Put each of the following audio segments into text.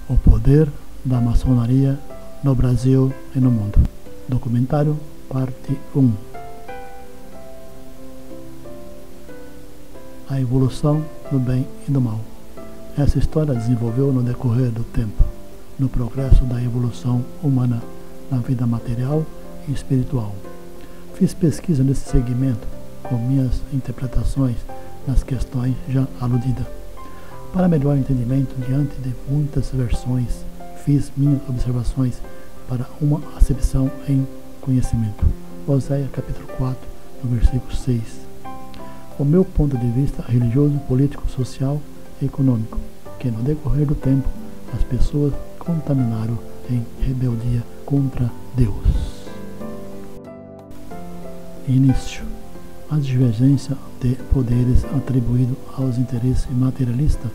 O poder da maçonaria no Brasil e no mundo. Documentário, parte 1. A evolução do bem e do mal. Essa história desenvolveu no decorrer do tempo, no progresso da evolução humana na vida material e espiritual. Fiz pesquisa nesse segmento com minhas interpretações nas questões já aludidas. Para melhor entendimento, diante de muitas versões, fiz minhas observações para uma acepção em conhecimento. Oséias capítulo 4, no versículo 6. O meu ponto de vista religioso, político, social e econômico, que no decorrer do tempo as pessoas contaminaram em rebeldia contra Deus. Início. A divergência de poderes atribuído aos interesses materialistas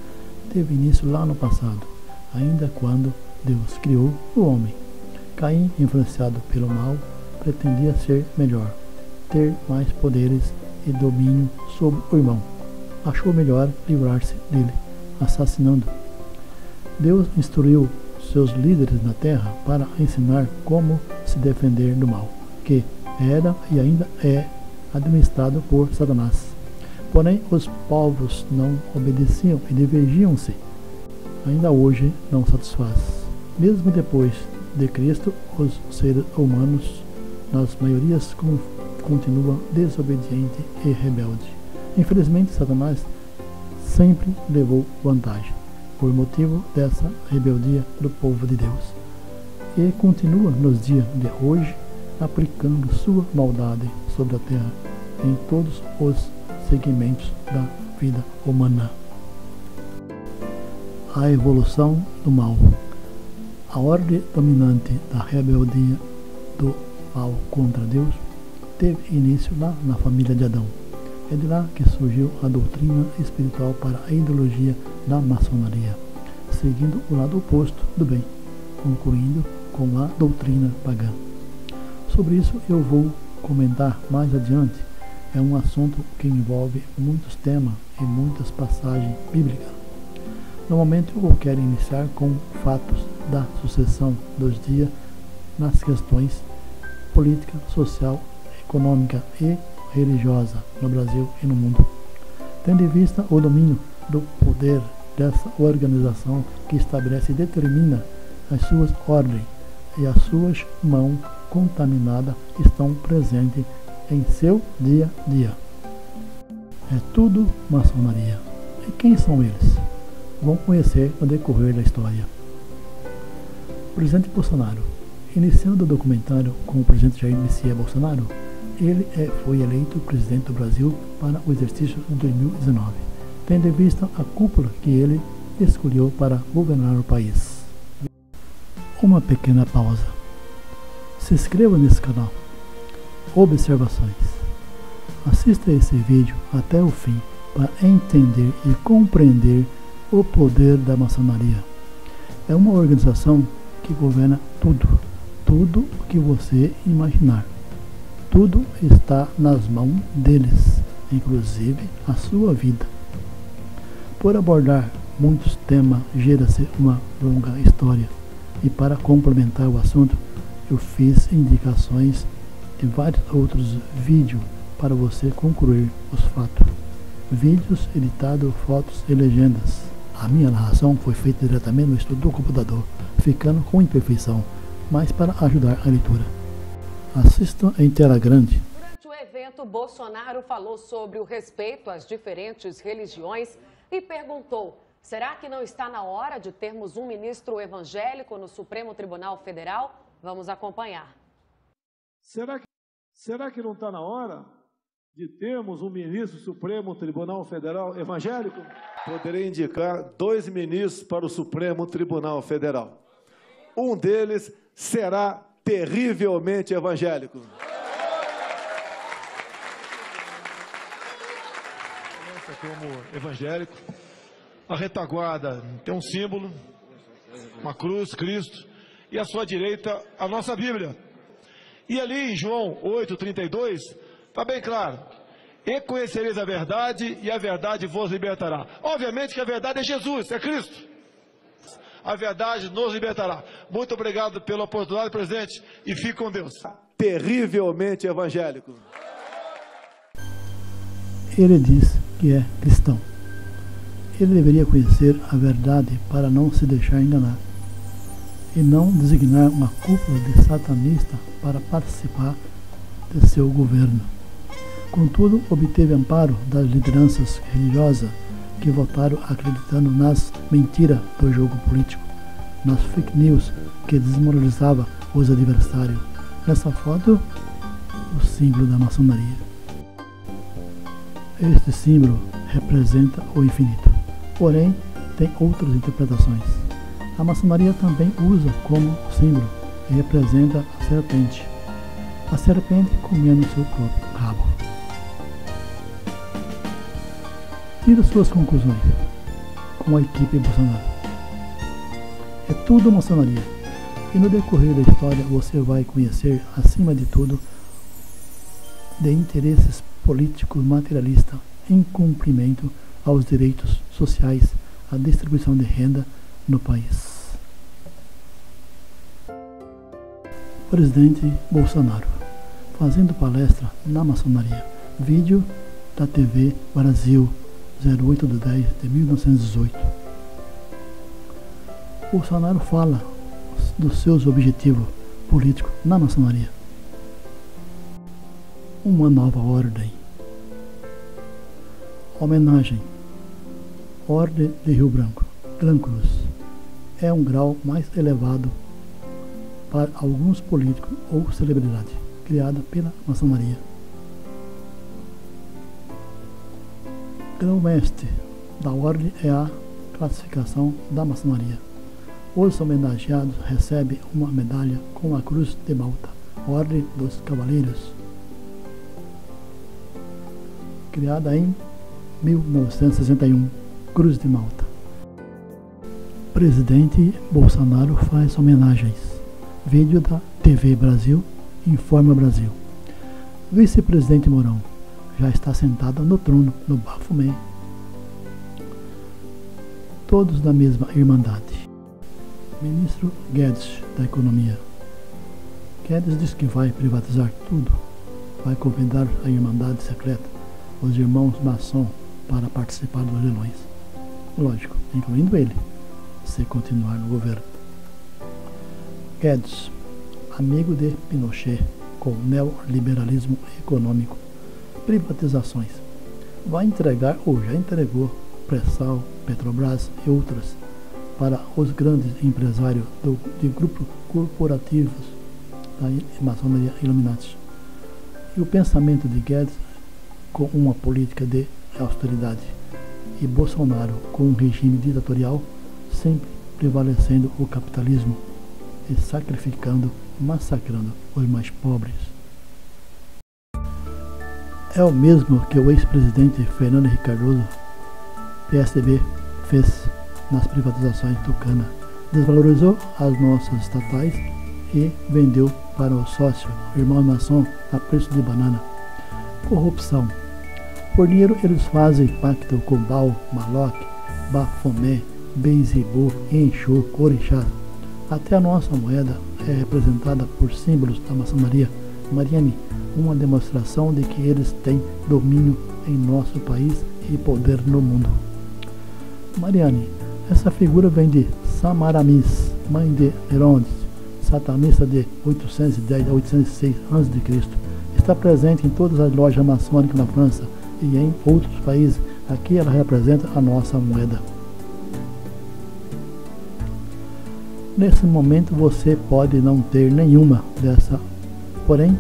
teve início lá no passado, ainda quando Deus criou o homem. Caim, influenciado pelo mal, pretendia ser melhor, ter mais poderes e domínio sobre o irmão. Achou melhor livrar-se dele, assassinando. Deus instruiu seus líderes na terra para ensinar como se defender do mal, que era e ainda é administrado por Satanás. Porém, os povos não obedeciam e divergiam-se. Ainda hoje não satisfaz. Mesmo depois de Cristo, os seres humanos, nas maiorias, continuam desobedientes e rebeldes. Infelizmente, Satanás sempre levou vantagem, por motivo dessa rebeldia do povo de Deus. E continua nos dias de hoje, aplicando sua maldade sobre a terra em todos os segmentos da vida humana. A evolução do mal. A ordem dominante da rebeldia do mal contra Deus teve início lá na família de Adão. É de lá que surgiu a doutrina espiritual para a ideologia da maçonaria, seguindo o lado oposto do bem, concluindo com a doutrina pagã. Sobre isso eu vou comentar mais adiante. É um assunto que envolve muitos temas e muitas passagens bíblicas. No momento eu quero iniciar com fatos da sucessão dos dias nas questões política, social, econômica e religiosa no Brasil e no mundo. Tendo em vista o domínio do poder dessa organização que estabelece e determina as suas ordens e as suas mãos contaminadas estão presentes em seu dia a dia. É tudo maçonaria. E quem são eles? Vão conhecer no decorrer da história. O presidente Bolsonaro. Iniciando o documentário com o presidente Jair Messias Bolsonaro, ele foi eleito presidente do Brasil para o exercício de 2019, tendo em vista a cúpula que ele escolheu para governar o país. Uma pequena pausa. Se inscreva nesse canal. Observações. Assista esse vídeo até o fim para entender e compreender o poder da maçonaria. É uma organização que governa tudo o que você imaginar. Tudo está nas mãos deles, inclusive a sua vida. Por abordar muitos temas, gera-se uma longa história. E para complementar o assunto, eu fiz indicações e vários outros vídeos para você concluir os fatos. Vídeos editados, fotos e legendas. A minha narração foi feita diretamente no estudo do computador, ficando com imperfeição, mas para ajudar a leitura. Assista em tela grande. Durante o evento, Bolsonaro falou sobre o respeito às diferentes religiões e perguntou: será que não está na hora de termos um ministro evangélico no Supremo Tribunal Federal? Vamos acompanhar. Será que não está na hora de termos um ministro do Supremo Tribunal Federal evangélico? Poderei indicar 2 ministros para o Supremo Tribunal Federal. Um deles será terrivelmente evangélico. Começa como evangélico. A retaguarda tem um símbolo, uma cruz, Cristo, e à sua direita a nossa Bíblia. E ali em João 8,32, está bem claro: e conhecereis a verdade, e a verdade vos libertará. Obviamente que a verdade é Jesus, é Cristo. A verdade nos libertará. Muito obrigado pela oportunidade, presidente, e fique com Deus. Terrivelmente evangélico. Ele diz que é cristão. Ele deveria conhecer a verdade para não se deixar enganar e não designar uma cúpula de satanistas para participar de seu governo. Contudo, obteve amparo das lideranças religiosas que votaram acreditando nas mentiras do jogo político, nas fake news que desmoralizava os adversários. Nessa foto, o símbolo da maçonaria. Este símbolo representa o infinito, porém tem outras interpretações. A maçonaria também usa como símbolo e representa a serpente comendo seu próprio rabo. Tira suas conclusões com a equipe Bolsonaro. É tudo maçonaria, e no decorrer da história você vai conhecer, acima de tudo, de interesses políticos materialistas, incumprimento aos direitos sociais, a distribuição de renda no país. Presidente Bolsonaro, fazendo palestra na maçonaria. Vídeo da TV Brasil, 08/10/1918. Bolsonaro fala dos seus objetivos políticos na maçonaria. Uma nova ordem. Homenagem. Ordem de Rio Branco, Gran Cruz. É um grau mais elevado para alguns políticos ou celebridades, criada pela maçonaria. Grão-mestre da ordem é a classificação da maçonaria. Os homenageados recebem uma medalha com a Cruz de Malta, Ordem dos Cavaleiros, criada em 1961, Cruz de Malta. Presidente Bolsonaro faz homenagens. Vídeo da TV Brasil, Informa Brasil. Vice-presidente Mourão já está sentado no trono no Bafomé. Todos da mesma irmandade. Ministro Guedes da Economia. Guedes diz que vai privatizar tudo. Vai convidar a irmandade secreta, os irmãos maçom, para participar dos leilões. Lógico, incluindo ele, se continuar no governo. Guedes, amigo de Pinochet, com neoliberalismo econômico, privatizações, vai entregar ou já entregou Pré-Sal, Petrobras e outras para os grandes empresários de grupos corporativos da maçonaria Illuminati. E o pensamento de Guedes com uma política de austeridade e Bolsonaro com um regime ditatorial, sempre prevalecendo o capitalismo e sacrificando, massacrando os mais pobres. É o mesmo que o ex-presidente Fernando Henrique Cardoso, PSDB, fez nas privatizações do Cana. Desvalorizou as nossas estatais e vendeu para o sócio, o irmão maçom, a preço de banana. Corrupção. Por dinheiro eles fazem pacto com Baal, Maloc, Bafomé, Beizebu, Enxô, Orixá. Até a nossa moeda é representada por símbolos da maçonaria. Mariane, uma demonstração de que eles têm domínio em nosso país e poder no mundo. Mariane, essa figura vem de Samaramis, mãe de Herodes, satanista de 810 a 806 a.C. Está presente em todas as lojas maçônicas na França e em outros países. Aqui ela representa a nossa moeda. Nesse momento você pode não ter nenhuma dessa, porém,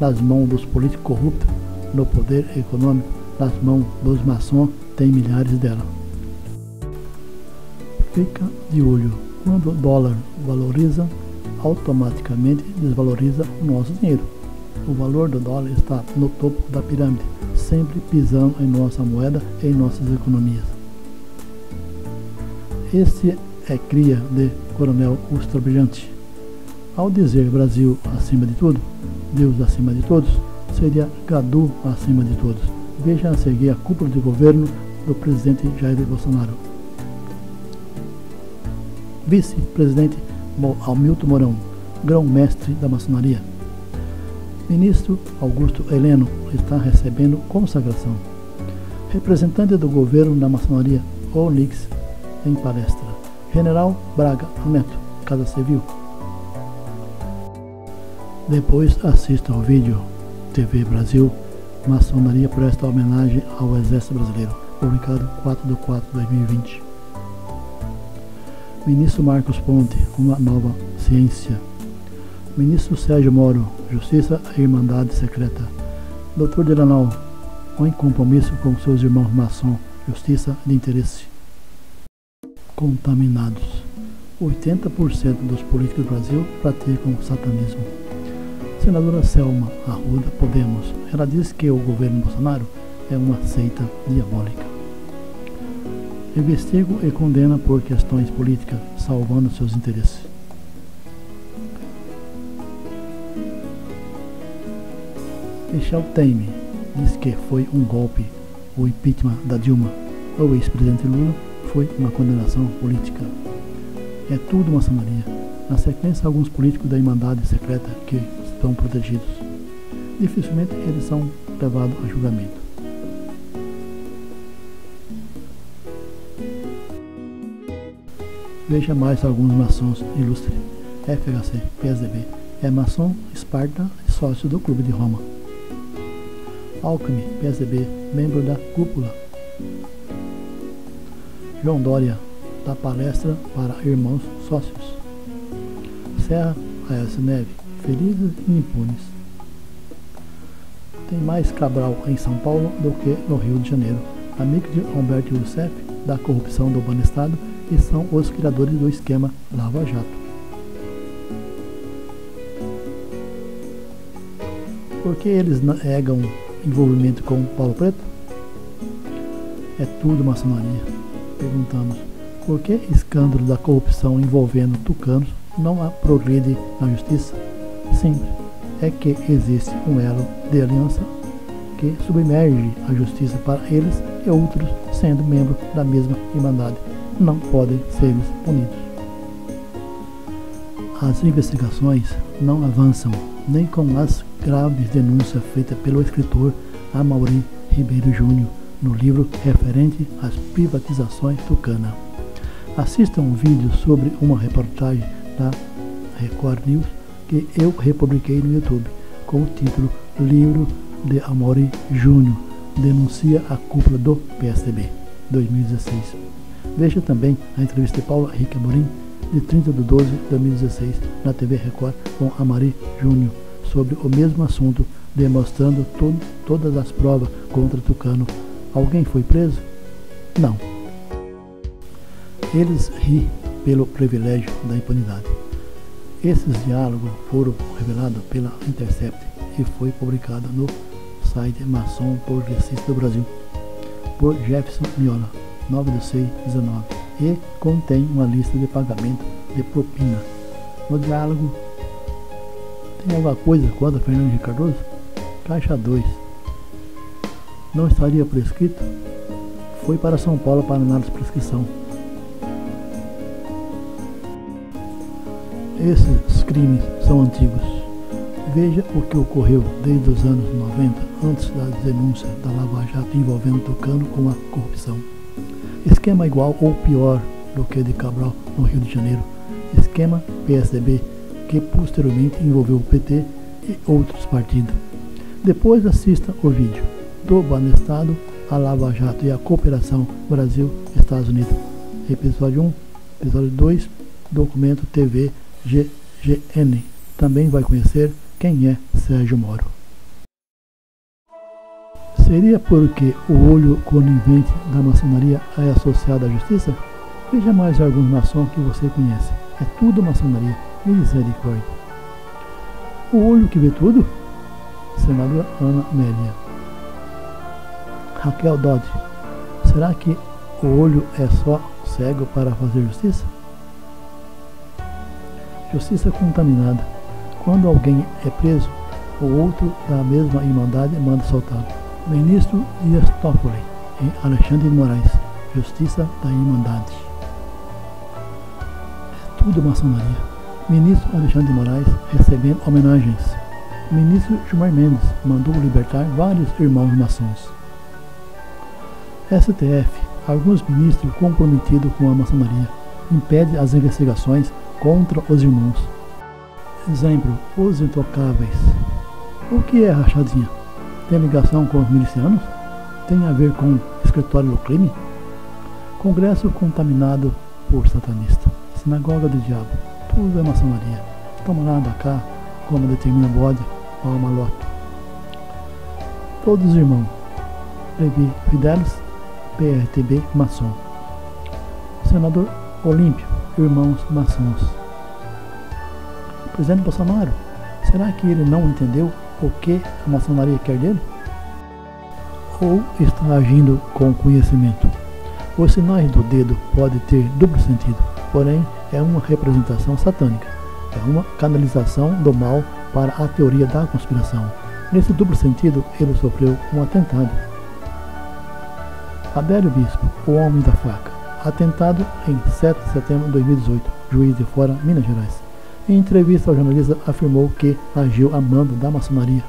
nas mãos dos políticos corruptos, no poder econômico, nas mãos dos maçons, tem milhares dela. Fica de olho, quando o dólar valoriza, automaticamente desvaloriza o nosso dinheiro. O valor do dólar está no topo da pirâmide, sempre pisando em nossa moeda e em nossas economias. Este é cria de Coronel Ustra Brilhante. Ao dizer Brasil acima de tudo, Deus acima de todos, seria Gadu acima de todos. Veja a seguir a cúpula de governo do presidente Jair Bolsonaro. Vice-presidente Hamilton Mourão, grão-mestre da maçonaria. Ministro Augusto Heleno está recebendo consagração. Representante do governo da maçonaria, Onix, em palestra. General Braga Neto, Casa Civil. Depois assista ao vídeo TV Brasil, Maçonaria presta homenagem ao Exército Brasileiro, publicado 4/4/2020. Ministro Marcos Ponte, uma nova ciência. Ministro Sérgio Moro, Justiça e Irmandade Secreta. Dr. Delanol, em compromisso com seus irmãos maçom, Justiça de Interesse. Contaminados. 80% dos políticos do Brasil praticam satanismo. Senadora Selma Arruda, Podemos, ela diz que o governo Bolsonaro é uma seita diabólica. Investigo e condena por questões políticas, salvando seus interesses. Michel Temer diz que foi um golpe o impeachment da Dilma. O ex-presidente Lula foi uma condenação política. É tudo maçonaria. Na sequência, alguns políticos da Irmandade Secreta que estão protegidos. Dificilmente eles são levados a julgamento. Veja mais alguns maçons ilustres. FHC, PSDB, é maçom, Esparta e sócio do Clube de Roma. Alckmin, PSDB, membro da cúpula. João Dória, dá palestra para irmãos sócios. Serra Aécio Neves, felizes e impunes. Tem mais Cabral em São Paulo do que no Rio de Janeiro. Amigos de Humberto Rousseff, da corrupção do Banestado, e são os criadores do esquema Lava Jato. Por que eles negam envolvimento com Paulo Preto? É tudo maçonaria. Perguntamos, por que escândalo da corrupção envolvendo tucanos não progride na justiça? Simples, é que existe um elo de aliança que submerge a justiça para eles e outros, sendo membros da mesma irmandade, não podem ser punidos. As investigações não avançam, nem com as graves denúncias feitas pelo escritor Amaury Ribeiro Júnior no livro referente às privatizações tucanas. Assista um vídeo sobre uma reportagem da Record News que eu republiquei no YouTube, com o título Livro de Amaury Júnior denuncia a cúpula do PSDB, 2016. Veja também a entrevista de Paulo Henrique Amorim, de 30/12/2016, na TV Record, com Amaury Júnior, sobre o mesmo assunto, demonstrando todas as provas contra Tucano. Alguém foi preso? Não. Eles riem pelo privilégio da impunidade. Esses diálogos foram revelados pela Intercept e foi publicado no site Maçom Progressista do Brasil, por Jefferson Miola, 9/6/19, e contém uma lista de pagamento de propina. No diálogo, tem alguma coisa contra Fernando Henrique Cardoso? Caixa 2. Não estaria prescrito? Foi para São Paulo para análise de prescrição. Esses crimes são antigos. Veja o que ocorreu desde os anos 90, antes da denúncia da Lava Jato envolvendo Tucano com a corrupção. Esquema igual ou pior do que de Cabral no Rio de Janeiro. Esquema PSDB, que posteriormente envolveu o PT e outros partidos. Depois assista o vídeo do Banestado, a Lava Jato e a Cooperação Brasil-Estados Unidos. Episódio 1, episódio 2, documento TV GGN. Também vai conhecer quem é Sérgio Moro. Seria porque o olho conivente da maçonaria é associado à justiça? Veja mais alguns maçons que você conhece. É tudo maçonaria. Misericórdia. O olho que vê tudo? Senadora Ana Amélia. Raquel Dodge. Será que o olho é só cego para fazer justiça? Justiça contaminada. Quando alguém é preso, o outro da mesma irmandade manda soltá-lo. Ministro Dias Toffoli e Alexandre de Moraes. Justiça da Irmandade. Tudo maçonaria. Ministro Alexandre de Moraes recebendo homenagens. Ministro Gilmar Mendes mandou libertar vários irmãos maçons. STF. Alguns ministros comprometidos com a maçonaria impede as investigações contra os irmãos. Exemplo, os intocáveis. O que é rachadinha? Tem ligação com os milicianos? Tem a ver com escritório do crime? Congresso contaminado por satanista. Sinagoga do diabo. Tudo é maçonaria. Toma lá da cá, como determina o bode, alma loto. Todos os irmãos. Levi Fidelis, PRTB, maçom. Senador Olímpio, irmãos maçons. Presidente Bolsonaro, será que ele não entendeu o que a maçonaria quer dele? Ou está agindo com conhecimento? Os sinais do dedo podem ter duplo sentido, porém é uma representação satânica, é uma canalização do mal para a teoria da conspiração. Nesse duplo sentido, ele sofreu um atentado. Adélio Bispo, o homem da faca, atentado em 7 de setembro de 2018, Juiz de Fora, Minas Gerais. Em entrevista ao jornalista, afirmou que agiu a mando da maçonaria.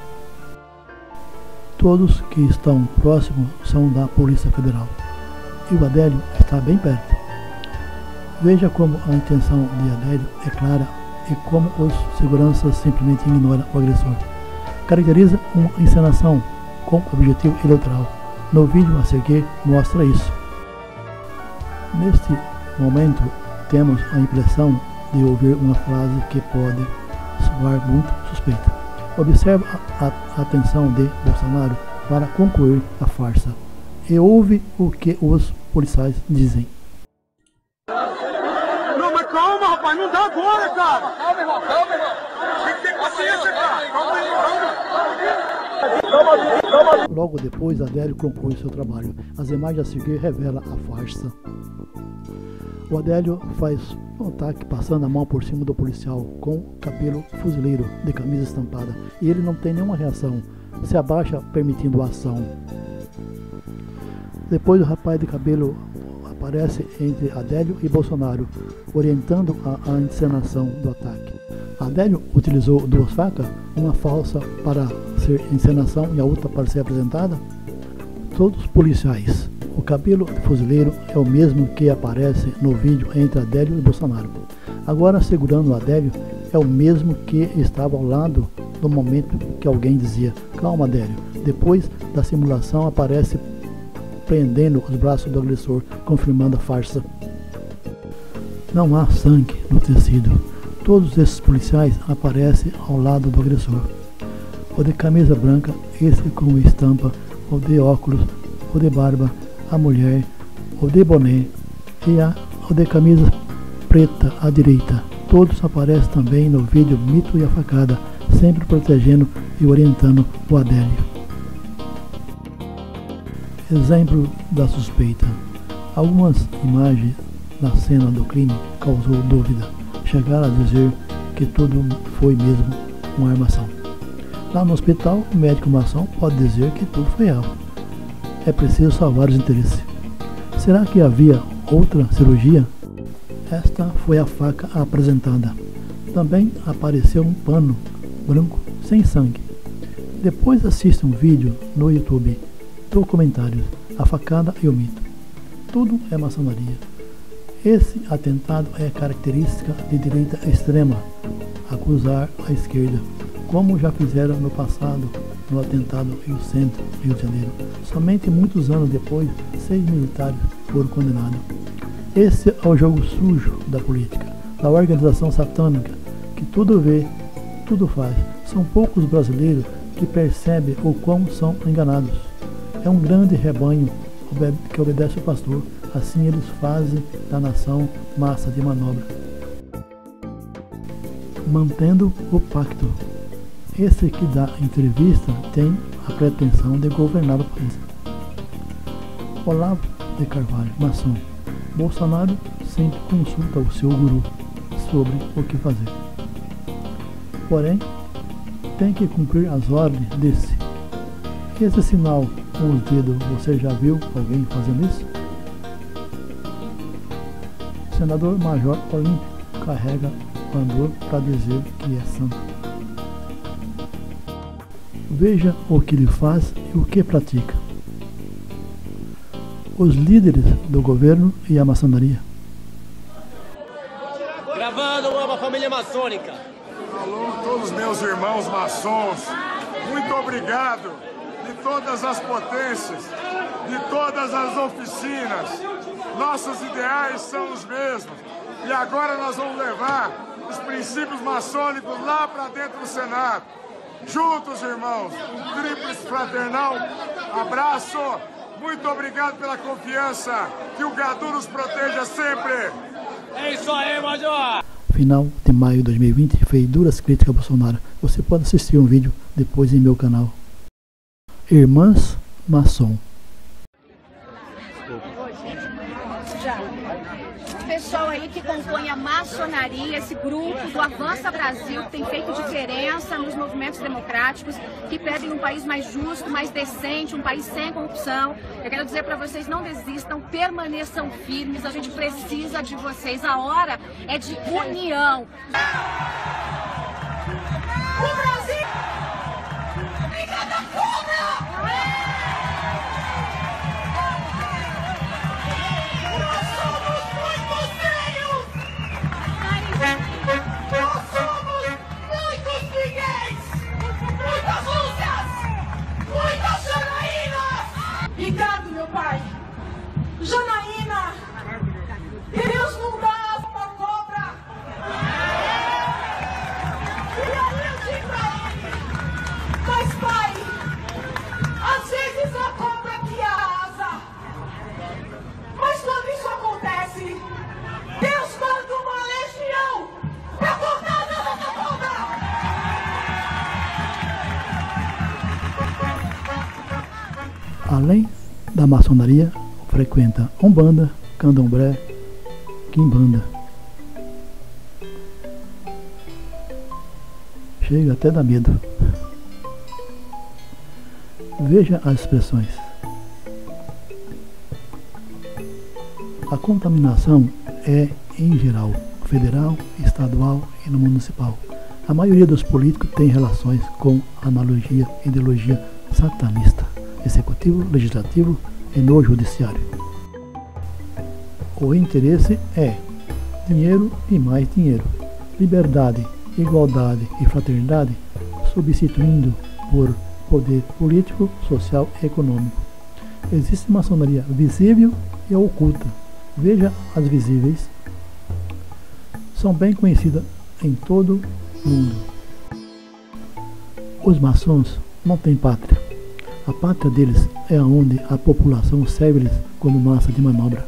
Todos que estão próximos são da Polícia Federal. E o Adélio está bem perto. Veja como a intenção de Adélio é clara e como os seguranças simplesmente ignoram o agressor. Caracteriza uma encenação com objetivo eleitoral. No vídeo a seguir mostra isso. Neste momento, temos a impressão de ouvir uma frase que pode soar muito suspeita. Observe a atenção de Bolsonaro para concluir a farsa e ouve o que os policiais dizem. Não, mas calma, rapaz, não dá agora, cara. Calma, irmão. Tem que ter paciência, cara. Calma. Logo depois, Adélio conclui seu trabalho. As imagens a seguir revelam a farsa. O Adélio faz um ataque passando a mão por cima do policial com cabelo fuzileiro de camisa estampada e ele não tem nenhuma reação, se abaixa permitindo a ação. Depois o rapaz de cabelo aparece entre Adélio e Bolsonaro, orientando a encenação do ataque. Adélio utilizou duas facas, uma falsa para ser encenação e a outra para ser apresentada. Todos policiais. O cabelo fuzileiro é o mesmo que aparece no vídeo entre Adélio e Bolsonaro. Agora, segurando o Adélio, é o mesmo que estava ao lado no momento que alguém dizia: calma, Adélio. Depois da simulação, aparece prendendo os braços do agressor, confirmando a farsa. Não há sangue no tecido. Todos esses policiais aparecem ao lado do agressor. O de camisa branca, esse com estampa, o de óculos, o de barba, a mulher, o de boné e o de camisa preta à direita. Todos aparecem também no vídeo Mito e a Facada, sempre protegendo e orientando o Adélio. Exemplo da suspeita. Algumas imagens na cena do crime causou dúvida. Chegaram a dizer que tudo foi mesmo uma armação. Lá no hospital, o médico maçom pode dizer que tudo foi real. É preciso salvar os interesses. Será que havia outra cirurgia? Esta foi a faca apresentada. Também apareceu um pano branco sem sangue. Depois assista um vídeo no YouTube. Documentários, a facada e o mito. Tudo é maçonaria. Esse atentado é característica de direita extrema, acusar a esquerda, como já fizeram no passado no atentado Rio Centro, Rio de Janeiro. Somente muitos anos depois, 6 militares foram condenados. Esse é o jogo sujo da política, da organização satânica, que tudo vê, tudo faz. São poucos brasileiros que percebem o quão são enganados. É um grande rebanho que obedece o pastor. Assim eles fazem da nação massa de manobra. Mantendo o pacto. Esse que dá entrevista tem a pretensão de governar o país. Olavo de Carvalho, maçom. Bolsonaro sempre consulta o seu guru sobre o que fazer. Porém, tem que cumprir as ordens desse. Esse sinal com os dedos, você já viu alguém fazendo isso? Senador Major Olímpio carrega bandor para dizer que é santo. Veja o que ele faz e o que pratica. Os líderes do governo e a maçonaria. Gravando uma família maçônica. Alô, todos meus irmãos maçons, muito obrigado de todas as potências, de todas as oficinas. Nossos ideais são os mesmos. E agora nós vamos levar os princípios maçônicos lá para dentro do Senado. Juntos, irmãos, um tríplice fraternal abraço. Muito obrigado pela confiança. Que o Gadu nos proteja sempre. É isso aí, Major! Final de maio de 2020 fez duras críticas a Bolsonaro. Você pode assistir um vídeo depois em meu canal. Irmãs Maçom. O pessoal aí que compõe a maçonaria, esse grupo do Avança Brasil, que tem feito diferença nos movimentos democráticos, que pedem um país mais justo, mais decente, um país sem corrupção. Eu quero dizer para vocês, não desistam, permaneçam firmes, a gente precisa de vocês. A hora é de união. O Brasil! Obrigada, Cobra! Nós somos muitos Miguéis, muitas Lúcias, muitas Janaínas. Obrigado, meu pai. Janaína, Deus não dá uma cobra. E aí eu digo pra ele, mas pai, às vezes a cobra cria asa. Mas quando isso acontece, Deus manda uma legião pra cortar a asa da cobra. Além da maçonaria, frequenta Umbanda, Candomblé, Quimbanda. Chega até a dar medo. Veja as expressões. A contaminação é em geral, federal, estadual e no municipal. A maioria dos políticos tem relações com analogia e ideologia satanista, executivo, legislativo e no judiciário. O interesse é dinheiro e mais dinheiro, liberdade, igualdade e fraternidade, substituindo por poder político, social e econômico. Existe maçonaria visível e oculta. Veja as visíveis. São bem conhecidas em todo o mundo. Os maçons não têm pátria. A pátria deles é onde a população serve-lhes como massa de manobra.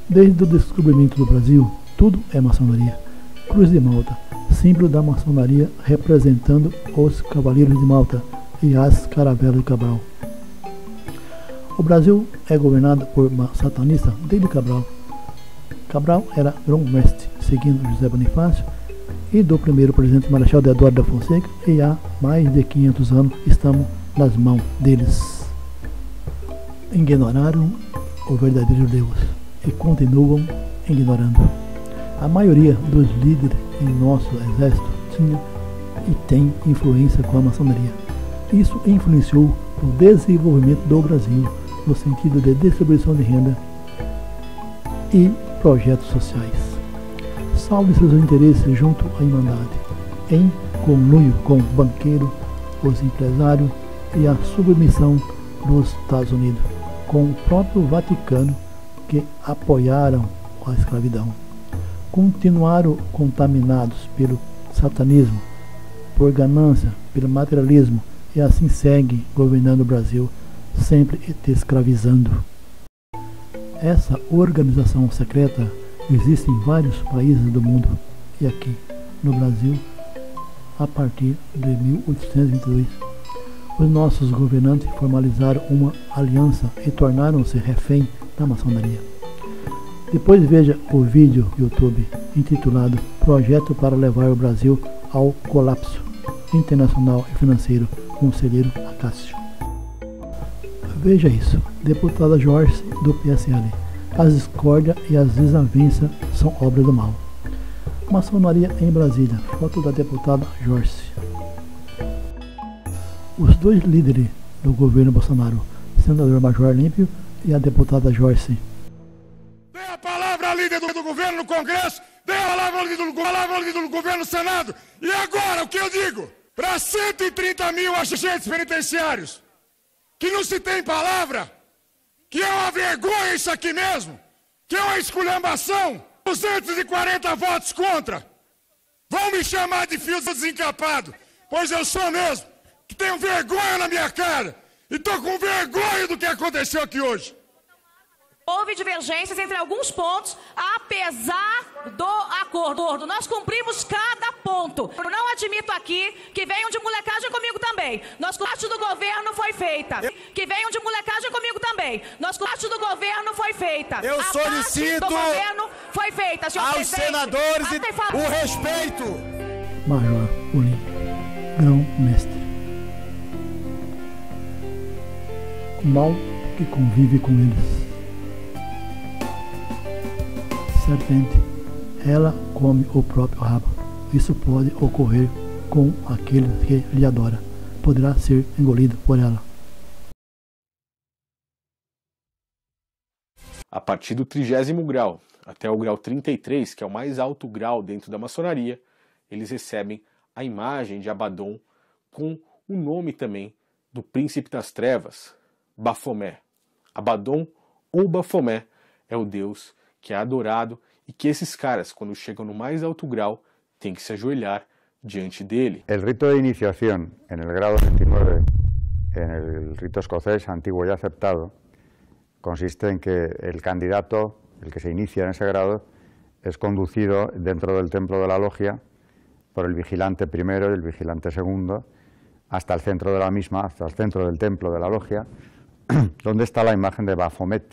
Desde o descobrimento do Brasil, tudo é maçonaria. Cruz de Malta, símbolo da maçonaria representando os Cavaleiros de Malta e as Caravelas de Cabral. O Brasil é governado por satanistas desde Cabral. Cabral era grão-mestre, seguindo José Bonifácio, e do primeiro presidente Marechal Deodoro da Fonseca, e há mais de 500 anos estamos nas mãos deles. Ignoraram o verdadeiro Deus e continuam ignorando. A maioria dos líderes em nosso exército tinha e tem influência com a maçonaria. Isso influenciou o desenvolvimento do Brasil no sentido de distribuição de renda e projetos sociais. Salve seus interesses junto à Irmandade, em conluio com o banqueiro, os empresários e a submissão dos Estados Unidos, com o próprio Vaticano, que apoiaram a escravidão. Continuaram contaminados pelo satanismo, por ganância, pelo materialismo, e assim seguem governando o Brasil, sempre te escravizando. Essa organização secreta existe em vários países do mundo e aqui no Brasil a partir de 1822. Os nossos governantes formalizaram uma aliança e tornaram-se refém da maçonaria. Depois veja o vídeo YouTube intitulado Projeto para levar o Brasil ao colapso internacional e financeiro, Conselheiro Acácio. Veja isso, deputada Joyce do PSL. A discórdia e as desavenças são obra do mal. Maçonaria em Brasília. Foto da deputada Joyce. Os dois líderes do governo Bolsonaro, senador Major Olímpio e a deputada Joyce. Dê a palavra à líder do governo no Congresso, dê a palavra ao líder do governo no Senado. E agora, o que eu digo? Para 130 mil agentes penitenciários, que não se tem palavra, que é uma vergonha isso aqui mesmo, que é uma esculhambação, 240 votos contra. Vão me chamar de fio desencapado, pois eu sou mesmo, que tenho vergonha na minha cara, e estou com vergonha do que aconteceu aqui hoje. Houve divergências entre alguns pontos, apesar do acordo. Nós cumprimos cada ponto. Eu não admito aqui que venham de molecagem comigo também. Parte do governo foi feita. Que venham de molecagem comigo também. Parte do governo foi feita. Eu solicito do governo foi feita, aos senadores o respeito. Major Olímpio, grão-mestre. O mal que convive com eles. Serpente, ela come o próprio rabo. Isso pode ocorrer com aquele que lhe adora. Poderá ser engolido por ela. A partir do 30º grau até o grau 33, que é o mais alto grau dentro da maçonaria, eles recebem a imagem de Abaddon com o nome também do príncipe das trevas, Baphomet. Abaddon ou Baphomet é o deus que é adorado e que esses caras, quando chegam no mais alto grau, têm que se ajoelhar diante dele. El rito de iniciación en el grado 29, en el rito escocés antiguo y aceptado, consiste en que el candidato, el que se inicia en ese grado, es conducido dentro del templo de la logia por el vigilante primero y el vigilante segundo hasta el centro de la misma, hasta el centro del templo de la logia, donde está la imagen de Baphomet,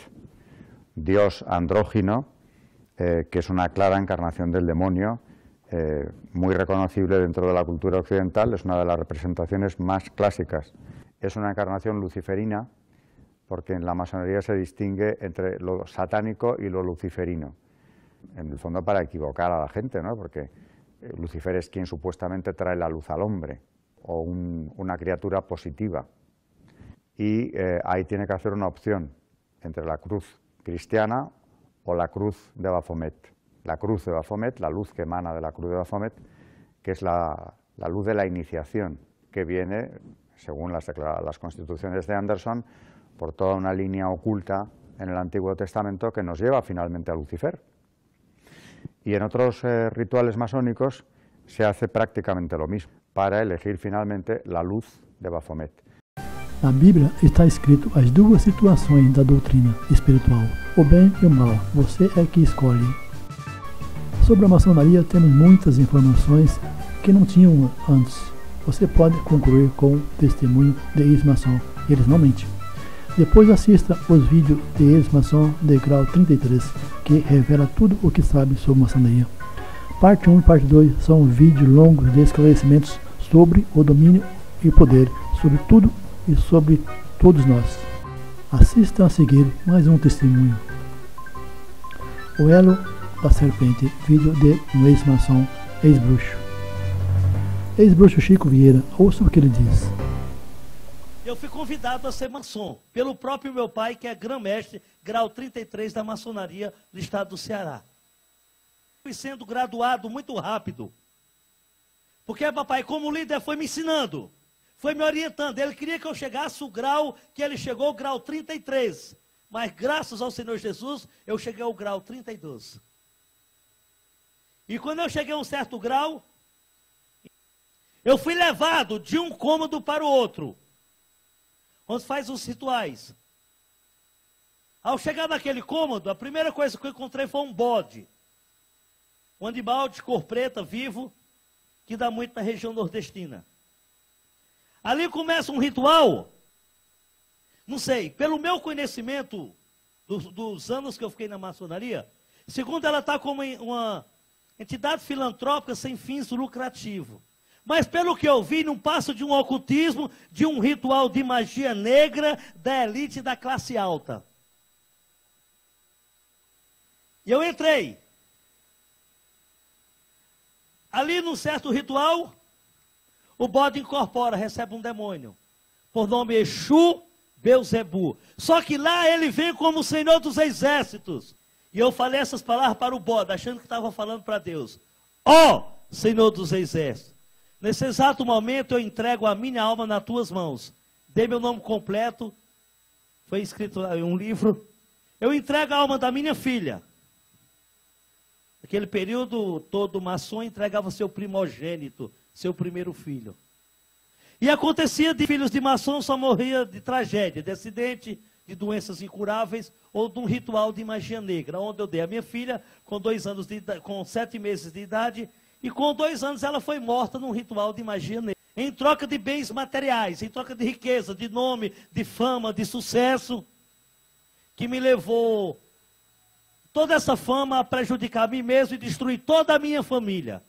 dios andrógino, que es una clara encarnación del demonio, muy reconocible dentro de la cultura occidental, es una de las representaciones más clásicas. Es una encarnación luciferina, porque en la masonería se distingue entre lo satánico y lo luciferino. En el fondo para equivocar a la gente, ¿no? Porque Lucifer es quien supuestamente trae la luz al hombre, o una criatura positiva. Y ahí tiene que hacer una opción entre la cruz cristiana o la cruz de Baphomet. La cruz de Baphomet, la luz que emana de la cruz de Baphomet, que es la luz de la iniciación, que viene, según las constituciones de Anderson, por toda una línea oculta en el Antiguo Testamento que nos lleva finalmente a Lucifer. Y en otros rituales masónicos se hace prácticamente lo mismo, para elegir finalmente la luz de Baphomet. Na Bíblia está escrito as duas situações da doutrina espiritual, o bem e o mal. Você é que escolhe. Sobre a maçonaria temos muitas informações que não tinham antes. Você pode concluir com o testemunho de ex-maçom. Eles não mentem. Depois assista os vídeos de ex-maçom de grau 33, que revela tudo o que sabe sobre maçonaria. Parte 1 e parte 2 são vídeos longos de esclarecimentos sobre o domínio e poder, sobre tudo e sobre todos nós. Assista a seguir mais um testemunho. O Elo da Serpente, vídeo de um ex-maçom, ex-bruxo. Ex-bruxo Chico Vieira, ouça o que ele diz. Eu fui convidado a ser maçom pelo próprio meu pai, que é grão-mestre, grau 33 da maçonaria do estado do Ceará. Fui sendo graduado muito rápido, porque papai, como líder, foi me ensinando, foi me orientando. Ele queria que eu chegasse o grau que ele chegou, o grau 33. Mas graças ao Senhor Jesus, eu cheguei ao grau 32. E quando eu cheguei a um certo grau, eu fui levado de um cômodo para o outro, onde faz os rituais. Ao chegar naquele cômodo, a primeira coisa que eu encontrei foi um bode. Um animal de cor preta, vivo, que dá muito na região nordestina. Ali começa um ritual, não sei, pelo meu conhecimento dos anos que eu fiquei na maçonaria, segundo ela está como uma entidade filantrópica sem fins lucrativos. Mas pelo que eu vi, não passa de um ocultismo, de um ritual de magia negra da elite da classe alta. E eu entrei. Ali num certo ritual, o bode incorpora, recebe um demônio, por nome Exu Beuzebu. Só que lá ele vem como o Senhor dos Exércitos. E eu falei essas palavras para o bode, achando que estava falando para Deus. Ó Senhor dos Exércitos, nesse exato momento eu entrego a minha alma nas tuas mãos. Dei meu nome completo, foi escrito em um livro. Eu entrego a alma da minha filha. Naquele período, todo maçom entregava seu primogênito, seu primeiro filho. E acontecia de filhos de maçom só morria de tragédia, de acidente, de doenças incuráveis ou de um ritual de magia negra, onde eu dei a minha filha com 2 anos de idade, com 7 meses de idade, e com 2 anos ela foi morta num ritual de magia negra. Em troca de bens materiais, em troca de riqueza, de nome, de fama, de sucesso, que me levou toda essa fama a prejudicar a mim mesmo e destruir toda a minha família.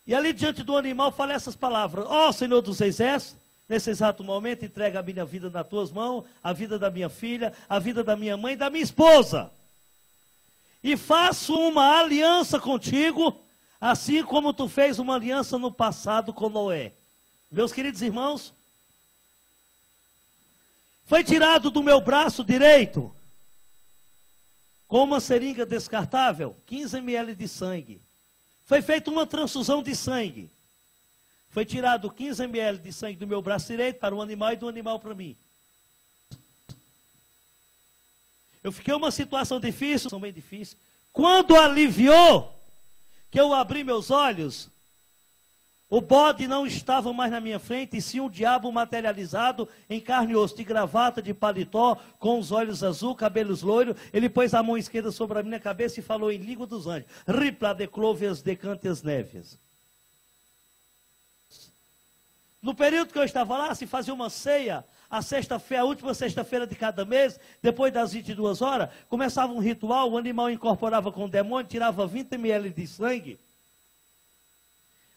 E ali diante do animal falei essas palavras: ó Senhor dos Exércitos, nesse exato momento entrega a minha vida nas tuas mãos, a vida da minha filha, a vida da minha mãe e da minha esposa. E faço uma aliança contigo, assim como tu fez uma aliança no passado com Noé. Meus queridos irmãos, foi tirado do meu braço direito, com uma seringa descartável, 15 ml de sangue. Foi feita uma transfusão de sangue. Foi tirado 15 ml de sangue do meu braço direito para o animal e do animal para mim. Eu fiquei em uma situação difícil, bem difícil. Quando aliviou, que eu abri meus olhos, o bode não estava mais na minha frente, e sim um diabo materializado em carne e osso, de gravata, de paletó, com os olhos azul, cabelos loiros. Ele pôs a mão esquerda sobre a minha cabeça e falou em língua dos anjos: Ripla de clovias de cantes neves. No período que eu estava lá, se fazia uma ceia, a sexta-feira, a última sexta-feira de cada mês, depois das 22 horas, começava um ritual, o animal incorporava com o demônio, tirava 20 ml de sangue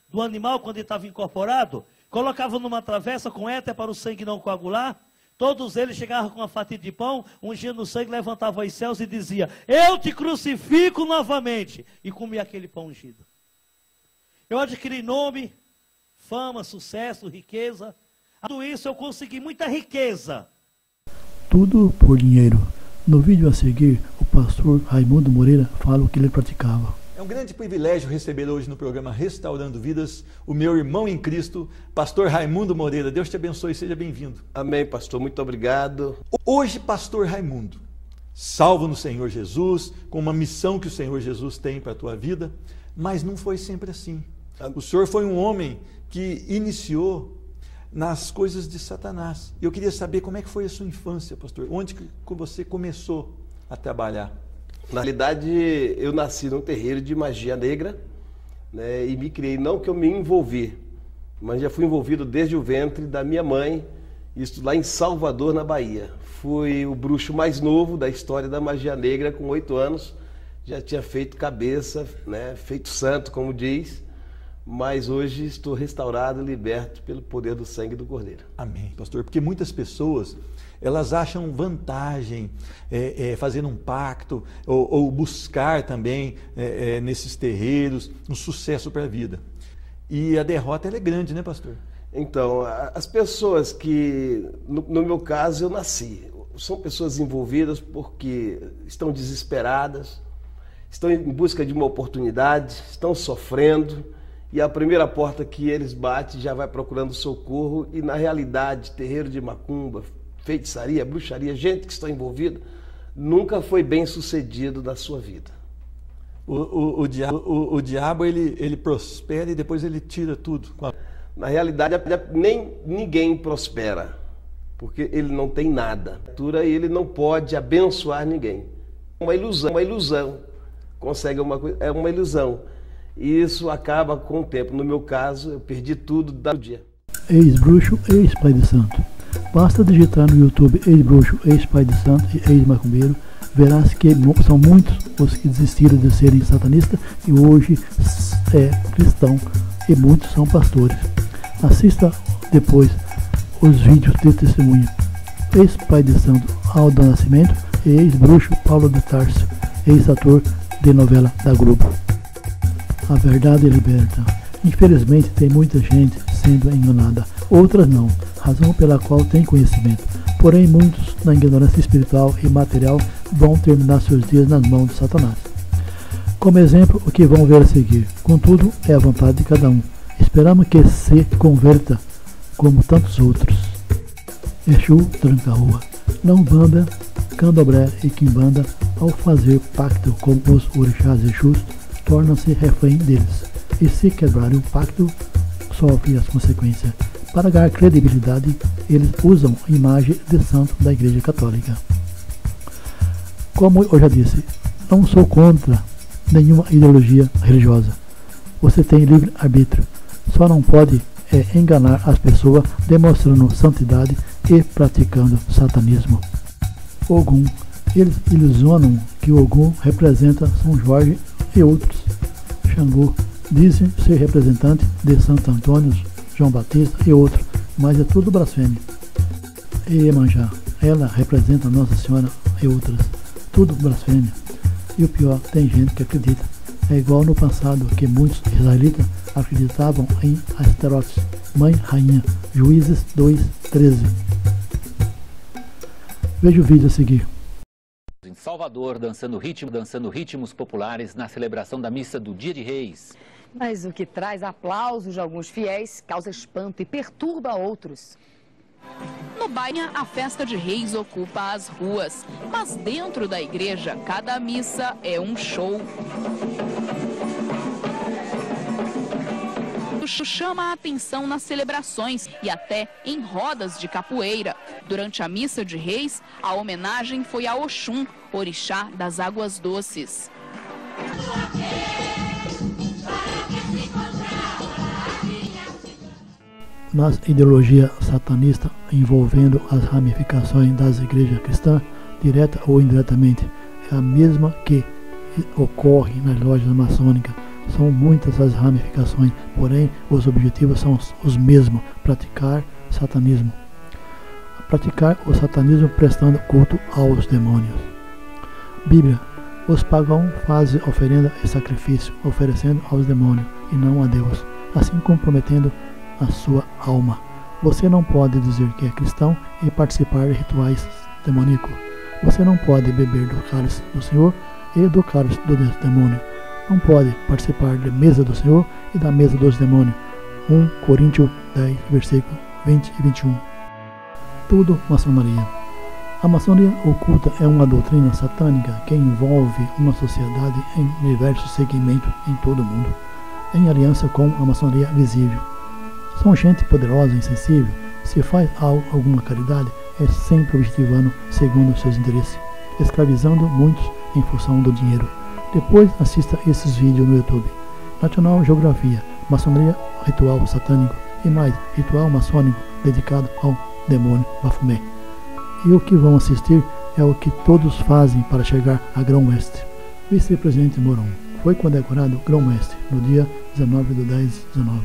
do animal quando ele estava incorporado, colocava numa travessa com éter para o sangue não coagular. Todos eles chegavam com uma fatia de pão, ungindo o sangue, levantavam os céus e dizia: eu te crucifico novamente. E comia aquele pão ungido. Eu adquiri nome, fama, sucesso, riqueza. Tudo isso eu consegui muita riqueza. Tudo por dinheiro. No vídeo a seguir, o pastor Raimundo Moreira fala o que ele praticava. É um grande privilégio receber hoje no programa Restaurando Vidas o meu irmão em Cristo, pastor Raimundo Moreira. Deus te abençoe e seja bem-vindo. Amém, pastor. Muito obrigado. Hoje, pastor Raimundo, salvo no Senhor Jesus, com uma missão que o Senhor Jesus tem para a tua vida, mas não foi sempre assim. O senhor foi um homem que iniciou nas coisas de Satanás. E eu queria saber como é que foi a sua infância, pastor. Onde que você começou a trabalhar? Na realidade, eu nasci num terreiro de magia negra, né, e me criei, não que eu me envolvi, mas já fui envolvido desde o ventre da minha mãe, isso lá em Salvador, na Bahia. Fui o bruxo mais novo da história da magia negra, com 8 anos, já tinha feito cabeça, né, feito santo, como diz, mas hoje estou restaurado e liberto pelo poder do sangue do Cordeiro. Amém, pastor, porque muitas pessoas, elas acham vantagem fazendo um pacto ou buscar também nesses terreiros um sucesso para a vida. E a derrota ela é grande, né, pastor? Então, as pessoas que, no meu caso, eu nasci, são pessoas envolvidas porque estão desesperadas, estão em busca de uma oportunidade, estão sofrendo, e a primeira porta que eles batem já vai procurando socorro, e na realidade, terreiro de macumba, feitiçaria, bruxaria, gente que está envolvida, nunca foi bem sucedido na sua vida. O diabo ele prospera e depois ele tira tudo. Na realidade, nem ninguém prospera, porque ele não tem nada. E ele não pode abençoar ninguém. É uma ilusão. Consegue uma coisa, é uma ilusão. E isso acaba com o tempo. No meu caso, eu perdi tudo do dia. Ex-bruxo, ex-pai de santo. Basta digitar no YouTube ex-bruxo, ex-pai de santo e ex-macumbeiro. Verás que são muitos os que desistiram de serem satanistas e hoje é cristão, e muitos são pastores. Assista depois os vídeos de testemunho. Ex-pai de santo Aldo Nascimento e ex-bruxo Paulo de Tarso, ex-ator de novela da Globo. A verdade liberta. Infelizmente tem muita gente sendo enganada, outras não, razão pela qual tem conhecimento. Porém muitos, na ignorância espiritual e material, vão terminar seus dias nas mãos de Satanás. Como exemplo, o que vão ver a seguir. Contudo, é a vontade de cada um. Esperamos que se converta como tantos outros. Exu tranca-rua. Não banda, candomblé e quimbanda, ao fazer pacto com os orixás Exus, tornam-se refém deles. E se quebrarem o pacto, sofrem as consequências. Para ganhar credibilidade, eles usam a imagem de santo da Igreja Católica. Como eu já disse, não sou contra nenhuma ideologia religiosa. Você tem livre-arbítrio. Só não pode enganar as pessoas demonstrando santidade e praticando satanismo. Ogum. Eles ilusionam que Ogum representa São Jorge e outros. Xangô. Dizem ser representante de Santo Antônio, João Batista e outros, mas é tudo blasfêmia. E Iemanjá. Ela representa Nossa Senhora e outras. Tudo blasfêmia. E o pior, tem gente que acredita. É igual no passado, que muitos israelitas acreditavam em Astarote, mãe rainha. Juízes 2:13. Veja o vídeo a seguir. Em Salvador, dançando ritmos populares na celebração da missa do Dia de Reis. Mas o que traz aplausos de alguns fiéis causa espanto e perturba outros. No Bahia, a festa de Reis ocupa as ruas, mas dentro da igreja, cada missa é um show. Chama a atenção nas celebrações e até em rodas de capoeira. Durante a missa de Reis, a homenagem foi a Oxum, orixá das águas doces. Nas ideologias satanistas envolvendo as ramificações das igrejas cristãs, direta ou indiretamente, é a mesma que ocorre nas lojas maçônicas. São muitas as ramificações, porém os objetivos são os mesmos: praticar satanismo. Praticar o satanismo prestando culto aos demônios. Bíblia. Os pagãos fazem oferenda e sacrifício, oferecendo aos demônios e não a Deus, assim comprometendo a sua alma. Você não pode dizer que é cristão e participar de rituais demoníacos. Você não pode beber do cálice do Senhor e do cálice do demônio. Não pode participar da mesa do Senhor e da mesa dos demônios. 1 Coríntios 10, versículos 20 e 21. Tudo maçonaria. A maçonaria oculta é uma doutrina satânica que envolve uma sociedade em diversos segmentos em todo o mundo, em aliança com a maçonaria visível. São gente poderosa e insensível. Se faz alguma caridade, é sempre objetivando segundo seus interesses, escravizando muitos em função do dinheiro. Depois assista esses vídeos no YouTube. National Geografia, maçonaria, ritual satânico e mais, ritual maçônico dedicado ao demônio Baphomet. E o que vão assistir é o que todos fazem para chegar a Grão-Mestre. Vice-presidente Mourão foi condecorado Grão-Mestre no dia 19/10/19.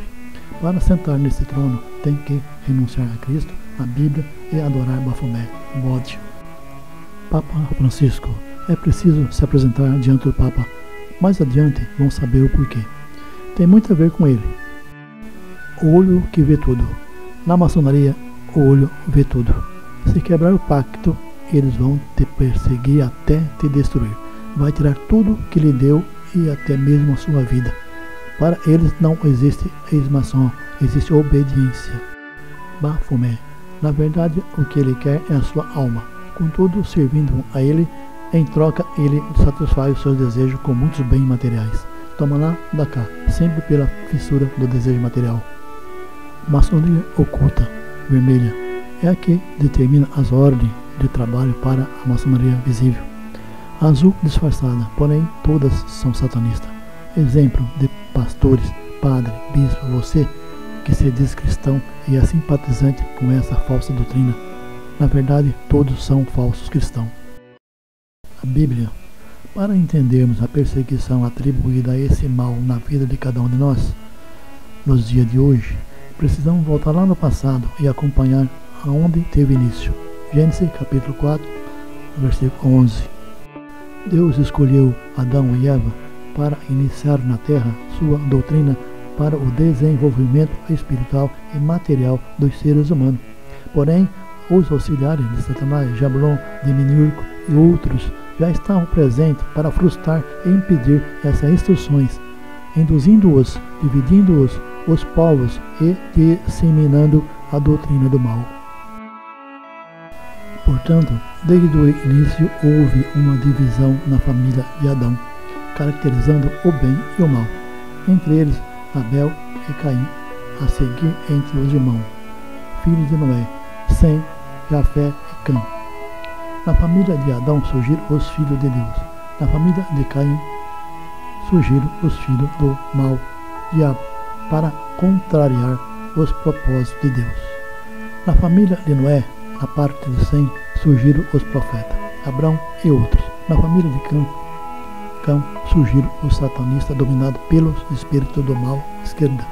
Para sentar nesse trono, tem que renunciar a Cristo, a Bíblia e adorar Baphomet, bode. Papa Francisco. É preciso se apresentar diante do Papa. Mais adiante vão saber o porquê. Tem muito a ver com ele. O olho que vê tudo. Na maçonaria, o olho vê tudo. Se quebrar o pacto, eles vão te perseguir até te destruir. Vai tirar tudo que lhe deu e até mesmo a sua vida. Para eles não existe ex-maçom, existe obediência. Baphomet. Na verdade, o que ele quer é a sua alma. Contudo, servindo a ele, em troca, ele satisfaz os seus desejos com muitos bens materiais. Toma lá, dá cá, sempre pela fissura do desejo material. Maçonaria oculta, vermelha, é a que determina as ordens de trabalho para a maçonaria visível. Azul disfarçada, porém todas são satanistas. Exemplo de pastores, padre, bispo, você que se diz cristão e é simpatizante com essa falsa doutrina. Na verdade, todos são falsos cristãos. A Bíblia. Para entendermos a perseguição atribuída a esse mal na vida de cada um de nós, nos dias de hoje, precisamos voltar lá no passado e acompanhar aonde teve início. Gênesis capítulo 4, versículo 11. Deus escolheu Adão e Eva para iniciar na terra sua doutrina para o desenvolvimento espiritual e material dos seres humanos. Porém, os auxiliares de Satanás, Jabulon, Demiurgo e outros já estavam presentes para frustrar e impedir essas instruções, induzindo-os, dividindo-os, os povos e disseminando a doutrina do mal. Portanto, desde o início houve uma divisão na família de Adão, caracterizando o bem e o mal, entre eles Abel e Caim, a seguir entre os irmãos, filhos de Noé, Sem, Jafé e Cã. Na família de Adão surgiram os filhos de Deus. Na família de Caim surgiram os filhos do mal, diabo, para contrariar os propósitos de Deus. Na família de Noé, na parte de Sem, surgiram os profetas, Abrão e outros. Na família de Cã surgiram os satanistas dominados pelos espíritos do mal, esquerda.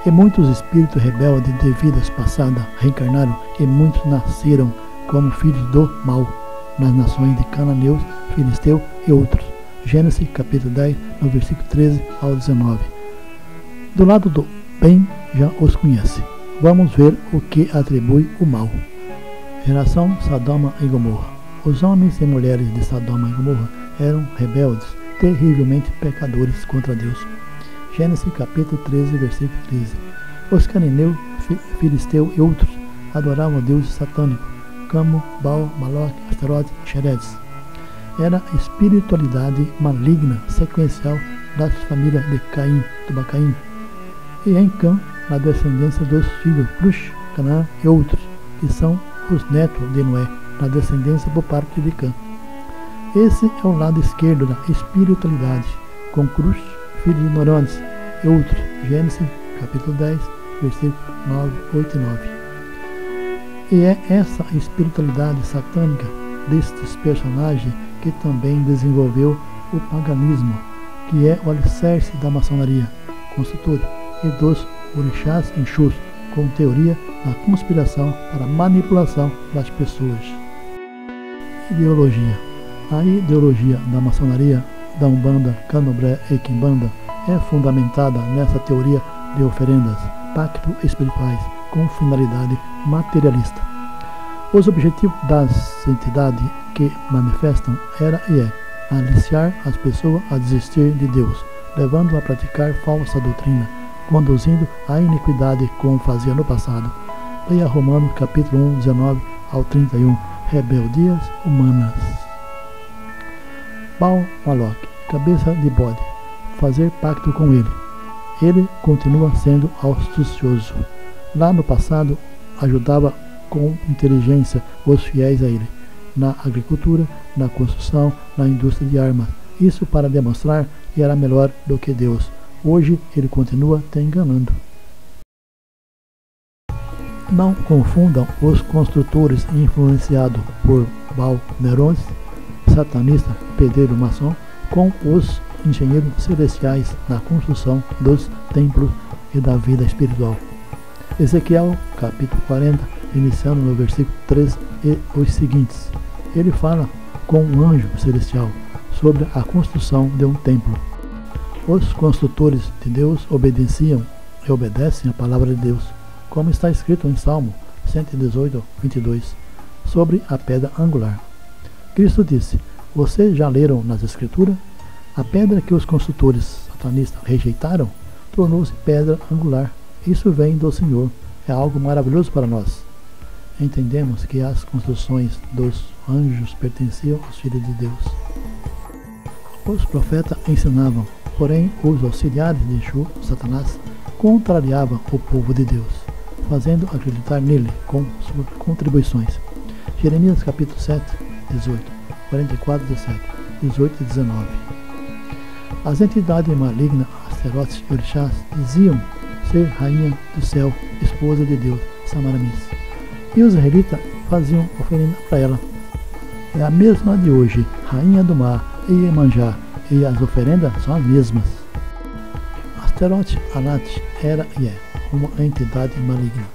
E muitos espíritos rebeldes de vidas passadas reencarnaram e muitos nasceram como filhos do mal nas nações de Cananeus, Filisteu e outros. Gênesis capítulo 10, no versículo 13 ao 19. Do lado do bem já os conhece. Vamos ver o que atribui o mal. Geração Sodoma e Gomorra. Os homens e mulheres de Sodoma e Gomorra eram rebeldes, terrivelmente pecadores contra Deus. Gênesis capítulo 13, versículo 13. Os cananeus, Filisteu e outros adoravam deuses satânicos, como Baal, Maloque, Astarote e Xeredes. Era a espiritualidade maligna sequencial das famílias de Caim, Tubacaim, e em Cã, na descendência dos filhos Cush, Canaã e outros, que são os netos de Noé, na descendência por parte de Cã. Esse é o lado esquerdo da espiritualidade, com Cush, filho de ignorantes e outros. Gênesis capítulo 10, versículos 9, 8 e 9. E é essa espiritualidade satânica destes personagens que também desenvolveu o paganismo, que é o alicerce da maçonaria, consultora, e dos orixás Exus, com teoria da conspiração para manipulação das pessoas. Ideologia. A ideologia da maçonaria, da Umbanda, Candomblé e Quimbanda é fundamentada nessa teoria de oferendas, pactos espirituais com finalidade materialista. Os objetivos das entidades que manifestam era e é aliciar as pessoas a desistir de Deus, levando a praticar falsa doutrina, conduzindo à iniquidade como fazia no passado. Leia Romanos capítulo 1, 19 ao 31, rebeldias humanas. Baal Maloque, cabeça de bode, fazer pacto com ele. Ele continua sendo astucioso. Lá no passado, ajudava com inteligência os fiéis a ele, na agricultura, na construção, na indústria de armas. Isso para demonstrar que era melhor do que Deus. Hoje ele continua te enganando. Não confundam os construtores influenciados por Baal Nerons, satanista, pedreiro maçom, com os engenheiros celestiais na construção dos templos e da vida espiritual. Ezequiel, capítulo 40, iniciando no versículo 3 e os seguintes. Ele fala com um anjo celestial sobre a construção de um templo. Os construtores de Deus obedeciam e obedecem a palavra de Deus, como está escrito em Salmo 118, 22, sobre a pedra angular. Cristo disse: vocês já leram nas Escrituras? A pedra que os construtores satanistas rejeitaram tornou-se pedra angular. Isso vem do Senhor. É algo maravilhoso para nós. Entendemos que as construções dos anjos pertenciam aos filhos de Deus. Os profetas ensinavam, porém os auxiliares de Exu, Satanás, contrariavam o povo de Deus, fazendo acreditar nele com suas contribuições. Jeremias capítulo 7, 18, 44, 17, 18 e 19. As entidades malignas, Asterotes e Orixás, diziam ser rainha do céu, esposa de Deus, Samaramis. E os israelitas faziam oferenda para ela. É a mesma de hoje, rainha do mar e Iemanjá, e as oferendas são as mesmas. Asterote Anat era e é uma entidade maligna,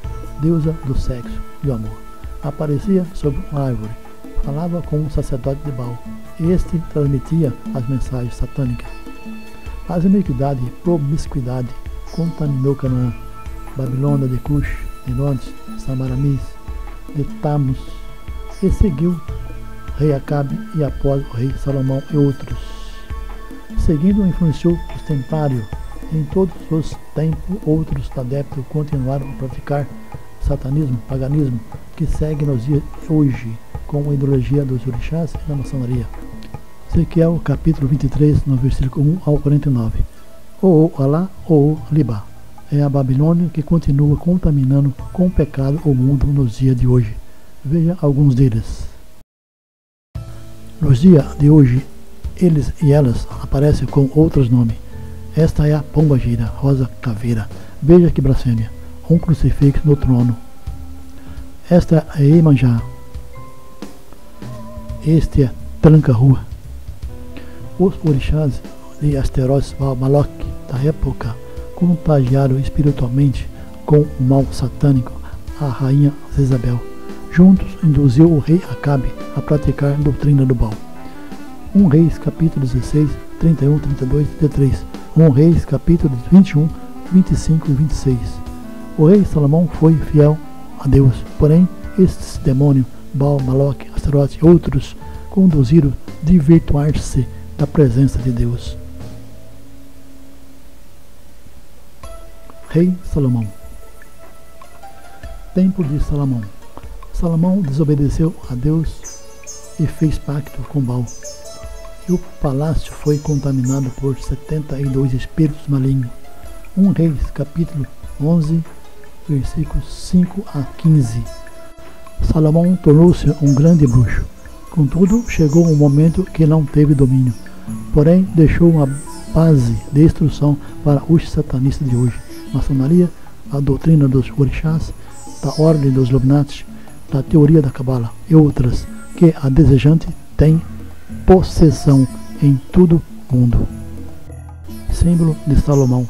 deusa do sexo e do amor. Aparecia sobre uma árvore, falava com um sacerdote de Baal. Este transmitia as mensagens satânicas. As iniquidades e promiscuidade contaminou Canaã, Babilônia de Cush, de Londres, Samaramis, de Tamus, e seguiu rei Acabe e após o rei Salomão e outros. Seguindo influenciou os templários. Em todos os tempos, outros adeptos continuaram a praticar satanismo, paganismo, que segue nos dias de hoje, com a ideologia dos orixás e da maçonaria. Ezequiel capítulo 23, no versículo 1 ao 49. O Alá ou Libá é a Babilônia que continua contaminando com o pecado o mundo nos dias de hoje. Veja alguns deles. Nos dias de hoje, eles e elas aparecem com outros nomes. Esta é a pomba-gira, rosa caveira. Veja que blasfêmia. Um crucifixo no trono. Esta é Iemanjá. Este é Tranca-Rua. Os orixás de Asterotes Maloc da época contagiaram espiritualmente com o mal satânico a rainha Jezabel. Juntos induziu o rei Acabe a praticar a doutrina do Baal. 1 Reis capítulo 16, 31, 32 e 33. 1 Reis capítulo 21, 25 e 26. O rei Salomão foi fiel a Deus, porém estes demônios, Baal, Maloc, Asterote e outros, conduziram a desvirtuar-se da presença de Deus. Rei Salomão. Templo de Salomão. Salomão desobedeceu a Deus e fez pacto com Baal. E o palácio foi contaminado por 72 espíritos malignos. 1 Reis, capítulo 11, versículos 5 a 15. Salomão tornou-se um grande bruxo. Contudo, chegou um momento que não teve domínio. Porém, deixou uma base de instrução para os satanistas de hoje. Maçonaria, a doutrina dos orixás, da ordem dos Illuminati, da teoria da Cabala e outras, que a desejante tem possessão em todo o mundo. Símbolo de Salomão.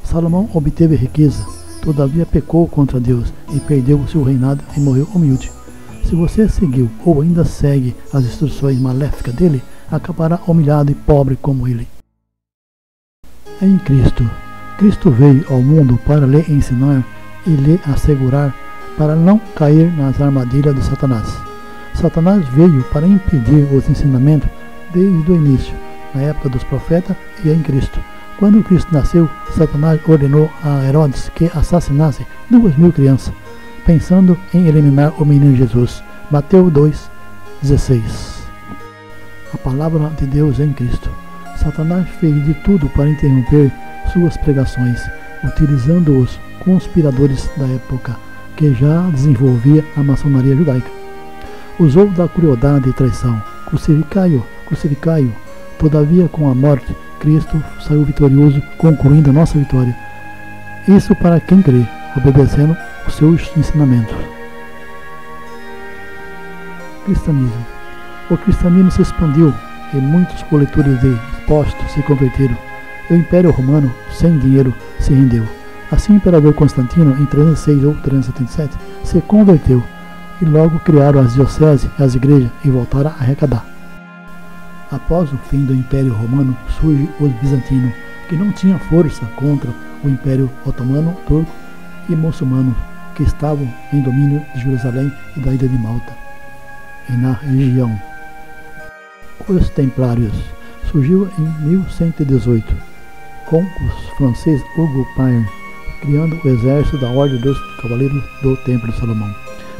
Salomão obteve riqueza, todavia pecou contra Deus e perdeu o seu reinado e morreu humilde. Se você seguiu ou ainda segue as instruções maléficas dele, acabará humilhado e pobre como ele. Em Cristo. Cristo veio ao mundo para lhe ensinar e lhe assegurar para não cair nas armadilhas de Satanás. Satanás veio para impedir os ensinamentos desde o início, na época dos profetas e em Cristo. Quando Cristo nasceu, Satanás ordenou a Herodes que assassinasse 2.000 crianças, pensando em eliminar o menino Jesus. Mateus 2:16. A palavra de Deus em Cristo. Satanás fez de tudo para interromper suas pregações, utilizando os conspiradores da época, que já desenvolvia a maçonaria judaica. Usou da crueldade e traição. Crucificai-o, crucificai-o. Todavia, com a morte, Cristo saiu vitorioso, concluindo a nossa vitória. Isso para quem crê, obedecendo os seus ensinamentos. Cristianismo. O cristianismo se expandiu e muitos coletores de impostos se converteram. O Império Romano, sem dinheiro, se rendeu. Assim, o imperador Constantino, em 306 ou 377, se converteu e logo criaram as dioceses e as igrejas e voltaram a arrecadar. Após o fim do Império Romano, surge os bizantinos, que não tinham força contra o Império Otomano, Turco e Muçulmano, que estavam em domínio de Jerusalém e da ilha de Malta, e na região. Os Templários surgiu em 1118, com os franceses Hugo Pain, criando o exército da Ordem dos Cavaleiros do Templo de Salomão.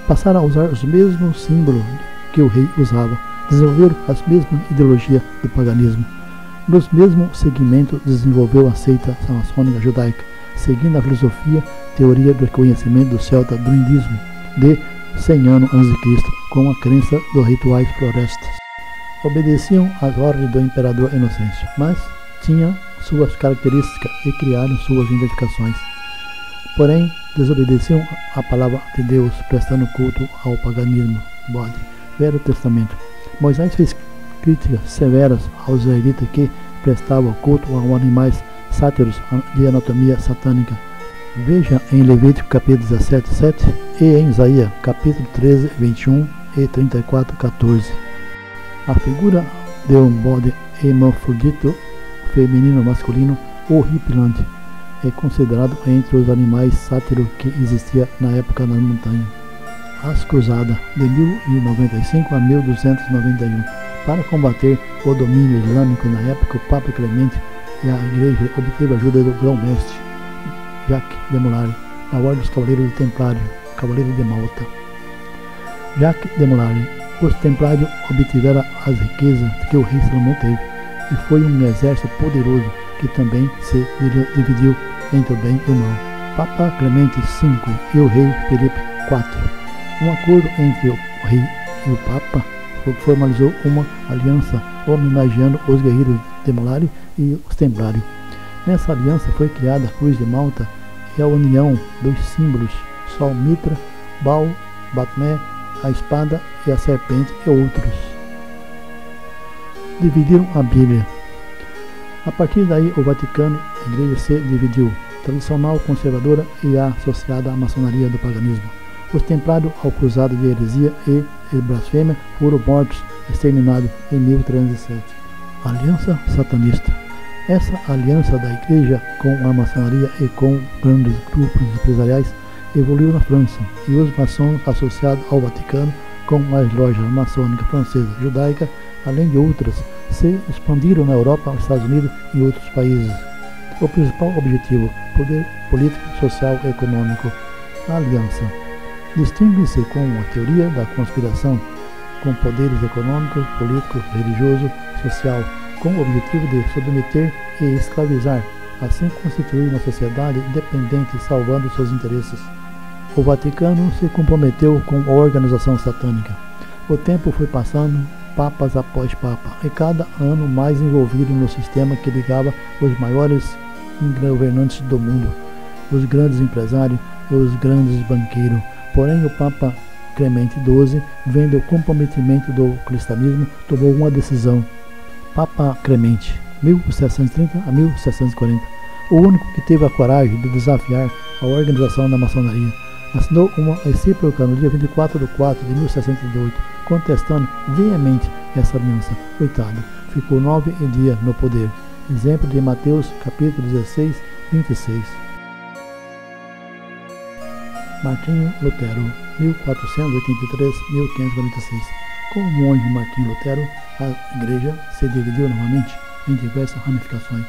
Passaram a usar os mesmos símbolos que o rei usava, desenvolveram as mesmas ideologias do paganismo. Nos mesmos segmentos desenvolveu a seita maçônica judaica, seguindo a filosofia, teoria do conhecimento do celta do hindismo de 100 anos a.C., com a crença dos rituais florestas. Obedeciam às ordens do imperador Inocêncio, mas tinham suas características e criaram suas identificações. Porém, desobedeciam a palavra de Deus, prestando culto ao paganismo. Bode, Velho Testamento. Moisés fez críticas severas aos israelitas que prestavam culto a animais sátiros de anatomia satânica. Veja em Levítico capítulo 17:7 e em Isaías capítulo 13, 21 e 34:14. A figura de um bode hermafrodito, feminino masculino, horripilante, é considerado entre os animais sátiros que existia na época das montanhas. As cruzadas de 1095 a 1291. Para combater o domínio islâmico na época, o Papa Clemente e a Igreja obteve a ajuda do grão-mestre Jacques de Molay, da Ordem dos Cavaleiros do Templário, Cavaleiro de Malta. Jacques de Molay, os templários obtiveram as riquezas que o rei Salomão teve, e foi um exército poderoso que também se dividiu entre o bem e o mal. Papa Clemente V e o rei Felipe IV. Um acordo entre o rei e o Papa formalizou uma aliança homenageando os guerreiros de Molay e os templários. Nessa aliança foi criada a Cruz de Malta e a união dos símbolos Sol, Mitra, Baal, Batmé, a espada e a serpente e outros. Dividiram a Bíblia. A partir daí, o Vaticano, a igreja se dividiu, tradicional, conservadora e associada à maçonaria do paganismo. Os templários, ao cruzado de heresia e blasfêmia, foram mortos, exterminados em 1307. Aliança satanista. Essa aliança da igreja com a maçonaria e com grandes grupos empresariais evoluiu na França, e os maçons associados ao Vaticano com as lojas maçônicas francesa, judaica, além de outras, se expandiram na Europa, nos Estados Unidos e outros países. O principal objetivo: poder político, social e econômico. A aliança distingue-se com a teoria da conspiração, com poderes econômicos, políticos, religioso, social, com o objetivo de submeter e escravizar, assim constituir uma sociedade independente, salvando seus interesses. O Vaticano se comprometeu com a organização satânica. O tempo foi passando, papas após papa, e cada ano mais envolvido no sistema que ligava os maiores governantes do mundo, os grandes empresários e os grandes banqueiros. Porém, o Papa Clemente XII, vendo o comprometimento do cristianismo, tomou uma decisão. Papa Clemente, 1730 a 1740, o único que teve a coragem de desafiar a organização da maçonaria, assinou uma encíclica no dia 24 de 4 de 1708, contestando veemente essa aliança. Coitado, ficou 9 dias no poder. Exemplo de Mateus, capítulo 16, 26. Martinho Lutero, 1483-1546. Com o monge Martinho Lutero, a igreja se dividiu novamente em diversas ramificações.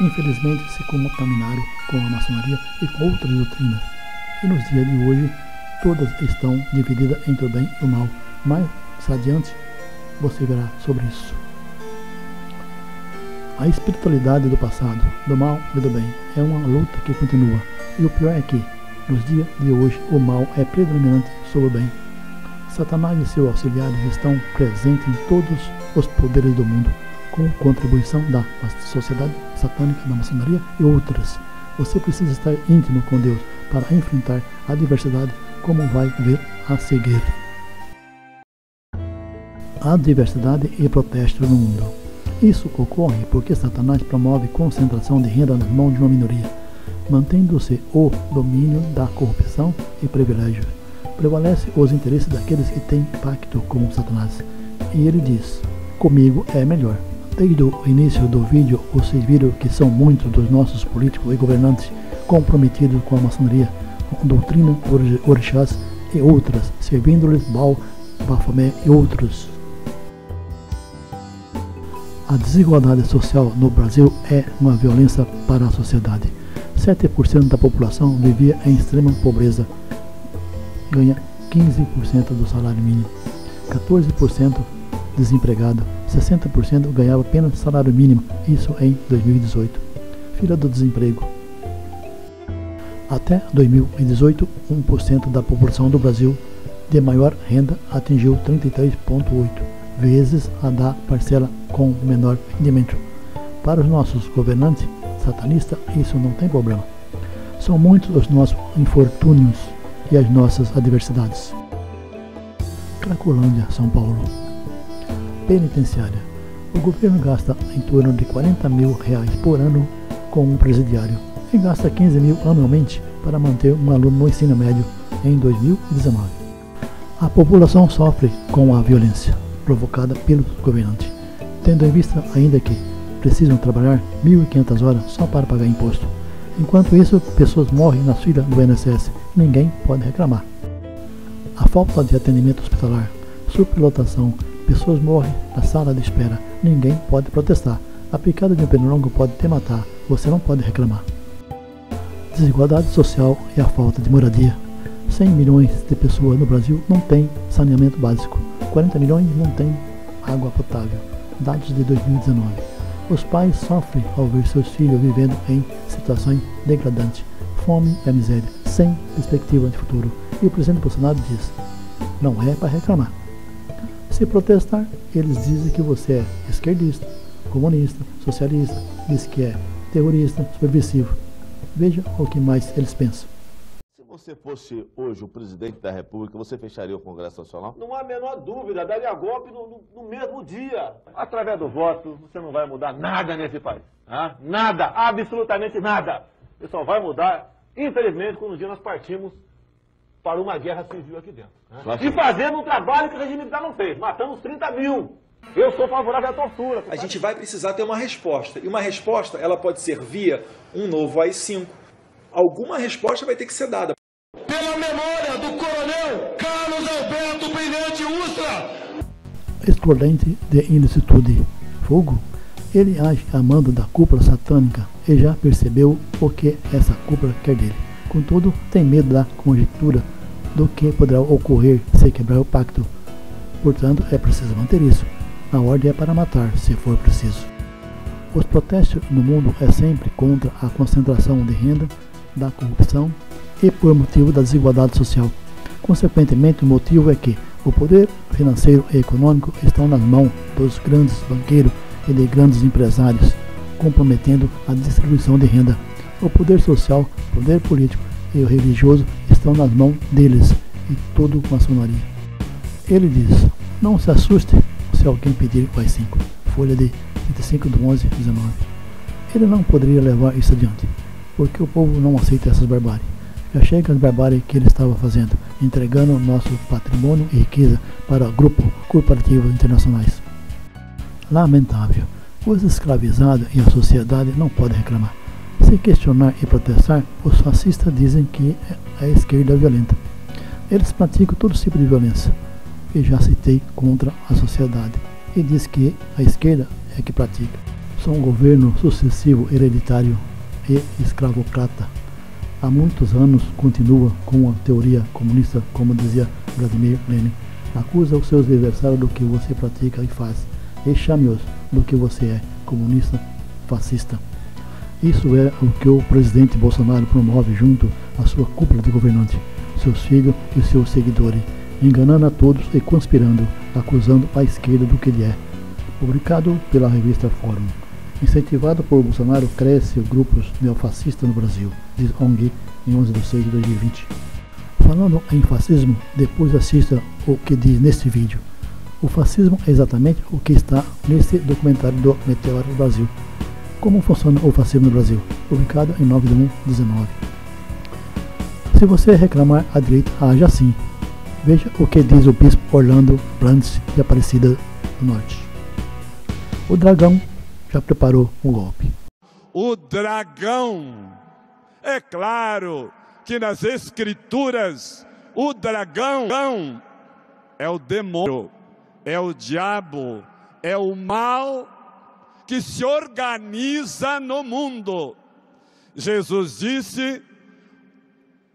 Infelizmente, se contaminaram com a maçonaria e com outras doutrinas. E nos dias de hoje, todas estão divididas entre o bem e o mal. Mais adiante, você verá sobre isso. A espiritualidade do passado, do mal e do bem, é uma luta que continua. E o pior é que, nos dias de hoje, o mal é predominante sobre o bem. Satanás e seus auxiliares estão presentes em todos os poderes do mundo, com contribuição da sociedade satânica, da maçonaria e outras. Você precisa estar íntimo com Deus para enfrentar a adversidade, como vai ver a seguir. A diversidade e protesto no mundo. Isso ocorre porque Satanás promove concentração de renda nas mãos de uma minoria, mantendo-se o domínio da corrupção e privilégio. Prevalece os interesses daqueles que têm pacto com Satanás. E ele diz: comigo é melhor. Desde o início do vídeo, vocês viram que são muitos dos nossos políticos e governantes comprometidos com a maçonaria, com doutrina, orixás e outras, servindo-lhes Baal, Bafomé e outros. A desigualdade social no Brasil é uma violência para a sociedade. 7% da população vivia em extrema pobreza, ganha 15% do salário mínimo. 14% desempregado, 60% ganhava apenas salário mínimo, isso em 2018. Fila do desemprego. Até 2018, 1% da população do Brasil de maior renda atingiu 33,8 vezes a da parcela com menor rendimento. Para os nossos governantes satanistas, isso não tem problema. São muitos os nossos infortúnios e as nossas adversidades. Cracolândia, São Paulo. Penitenciária. O governo gasta em torno de R$40 mil por ano com um presidiário e gasta 15 mil anualmente para manter um aluno no ensino médio em 2019. A população sofre com a violência provocada pelos governantes, tendo em vista ainda que precisam trabalhar 1.500 horas só para pagar imposto. Enquanto isso, pessoas morrem na fila do INSS e ninguém pode reclamar. A falta de atendimento hospitalar, superlotação, pessoas morrem na sala de espera, ninguém pode protestar. A picada de um pernilongo pode te matar, você não pode reclamar. Desigualdade social e a falta de moradia. 100 milhões de pessoas no Brasil não têm saneamento básico. 40 milhões não têm água potável. Dados de 2019. Os pais sofrem ao ver seus filhos vivendo em situações degradantes, fome e a miséria, sem perspectiva de futuro. E o presidente Bolsonaro diz, não é para reclamar. Se protestar, eles dizem que você é esquerdista, comunista, socialista, diz que é terrorista, subversivo. Veja o que mais eles pensam. Se você fosse hoje o presidente da República, você fecharia o Congresso Nacional? Não há a menor dúvida, daria golpe no mesmo dia. Através do voto, você não vai mudar nada nesse país. Tá? Nada, absolutamente nada. Você só vai mudar, infelizmente, quando um dia nós partimos para uma guerra civil aqui dentro. Né? E fazendo um trabalho que o regime militar não fez, matando os 30 mil. Eu sou favorável à tortura. A gente vai precisar ter uma resposta. E uma resposta, ela pode ser via um novo AI-5. Alguma resposta vai ter que ser dada. Pela memória do coronel Carlos Alberto Brilhante Ustra. Excludente de ilicitude, fogo, ele age a mando da cúpula satânica e já percebeu o que essa cúpula quer dele. Contudo, tem medo da conjectura do que poderá ocorrer se quebrar o pacto. Portanto, é preciso manter isso. A ordem é para matar, se for preciso. Os protestos no mundo é sempre contra a concentração de renda, da corrupção e por motivo da desigualdade social. Consequentemente, o motivo é que o poder financeiro e econômico estão nas mãos dos grandes banqueiros e de grandes empresários, comprometendo a distribuição de renda. O poder social, o poder político e o religioso estão nas mãos deles e tudo maçonaria. Ele diz, não se assuste se alguém pedir o AI-5, folha de 25/11/19. Ele não poderia levar isso adiante, porque o povo não aceita essas barbáries. Já chega as barbáries que ele estava fazendo, entregando nosso patrimônio e riqueza para grupos corporativos internacionais. Lamentável. Os escravizados e a sociedade não podem reclamar. Se questionar e protestar, os fascistas dizem que a esquerda é violenta. Eles praticam todo tipo de violência, que já citei contra a sociedade, e diz que a esquerda é que pratica. São um governo sucessivo, hereditário e escravocrata. Há muitos anos continua com a teoria comunista, como dizia Vladimir Lenin. Acusa os seus adversários do que você pratica e faz, e chame-os do que você é, comunista, fascista. Isso é o que o presidente Bolsonaro promove junto à sua cúpula de governantes, seus filhos e seus seguidores, enganando a todos e conspirando, acusando a esquerda do que ele é. Publicado pela revista Fórum. Incentivado por Bolsonaro, cresce grupos neofascistas no Brasil, diz ONG em 11 de 6 de 2020. Falando em fascismo, depois assista o que diz neste vídeo. O fascismo é exatamente o que está nesse documentário do Meteoro Brasil. Como funciona o fascismo no Brasil? Publicado em 9/1/19. Se você reclamar, a direita age assim. Veja o que diz o bispo Orlando Brandes de Aparecida do Norte. O dragão já preparou um golpe. O dragão, é claro que nas escrituras o dragão é o demônio, é o diabo, é o mal que se organiza no mundo. Jesus disse,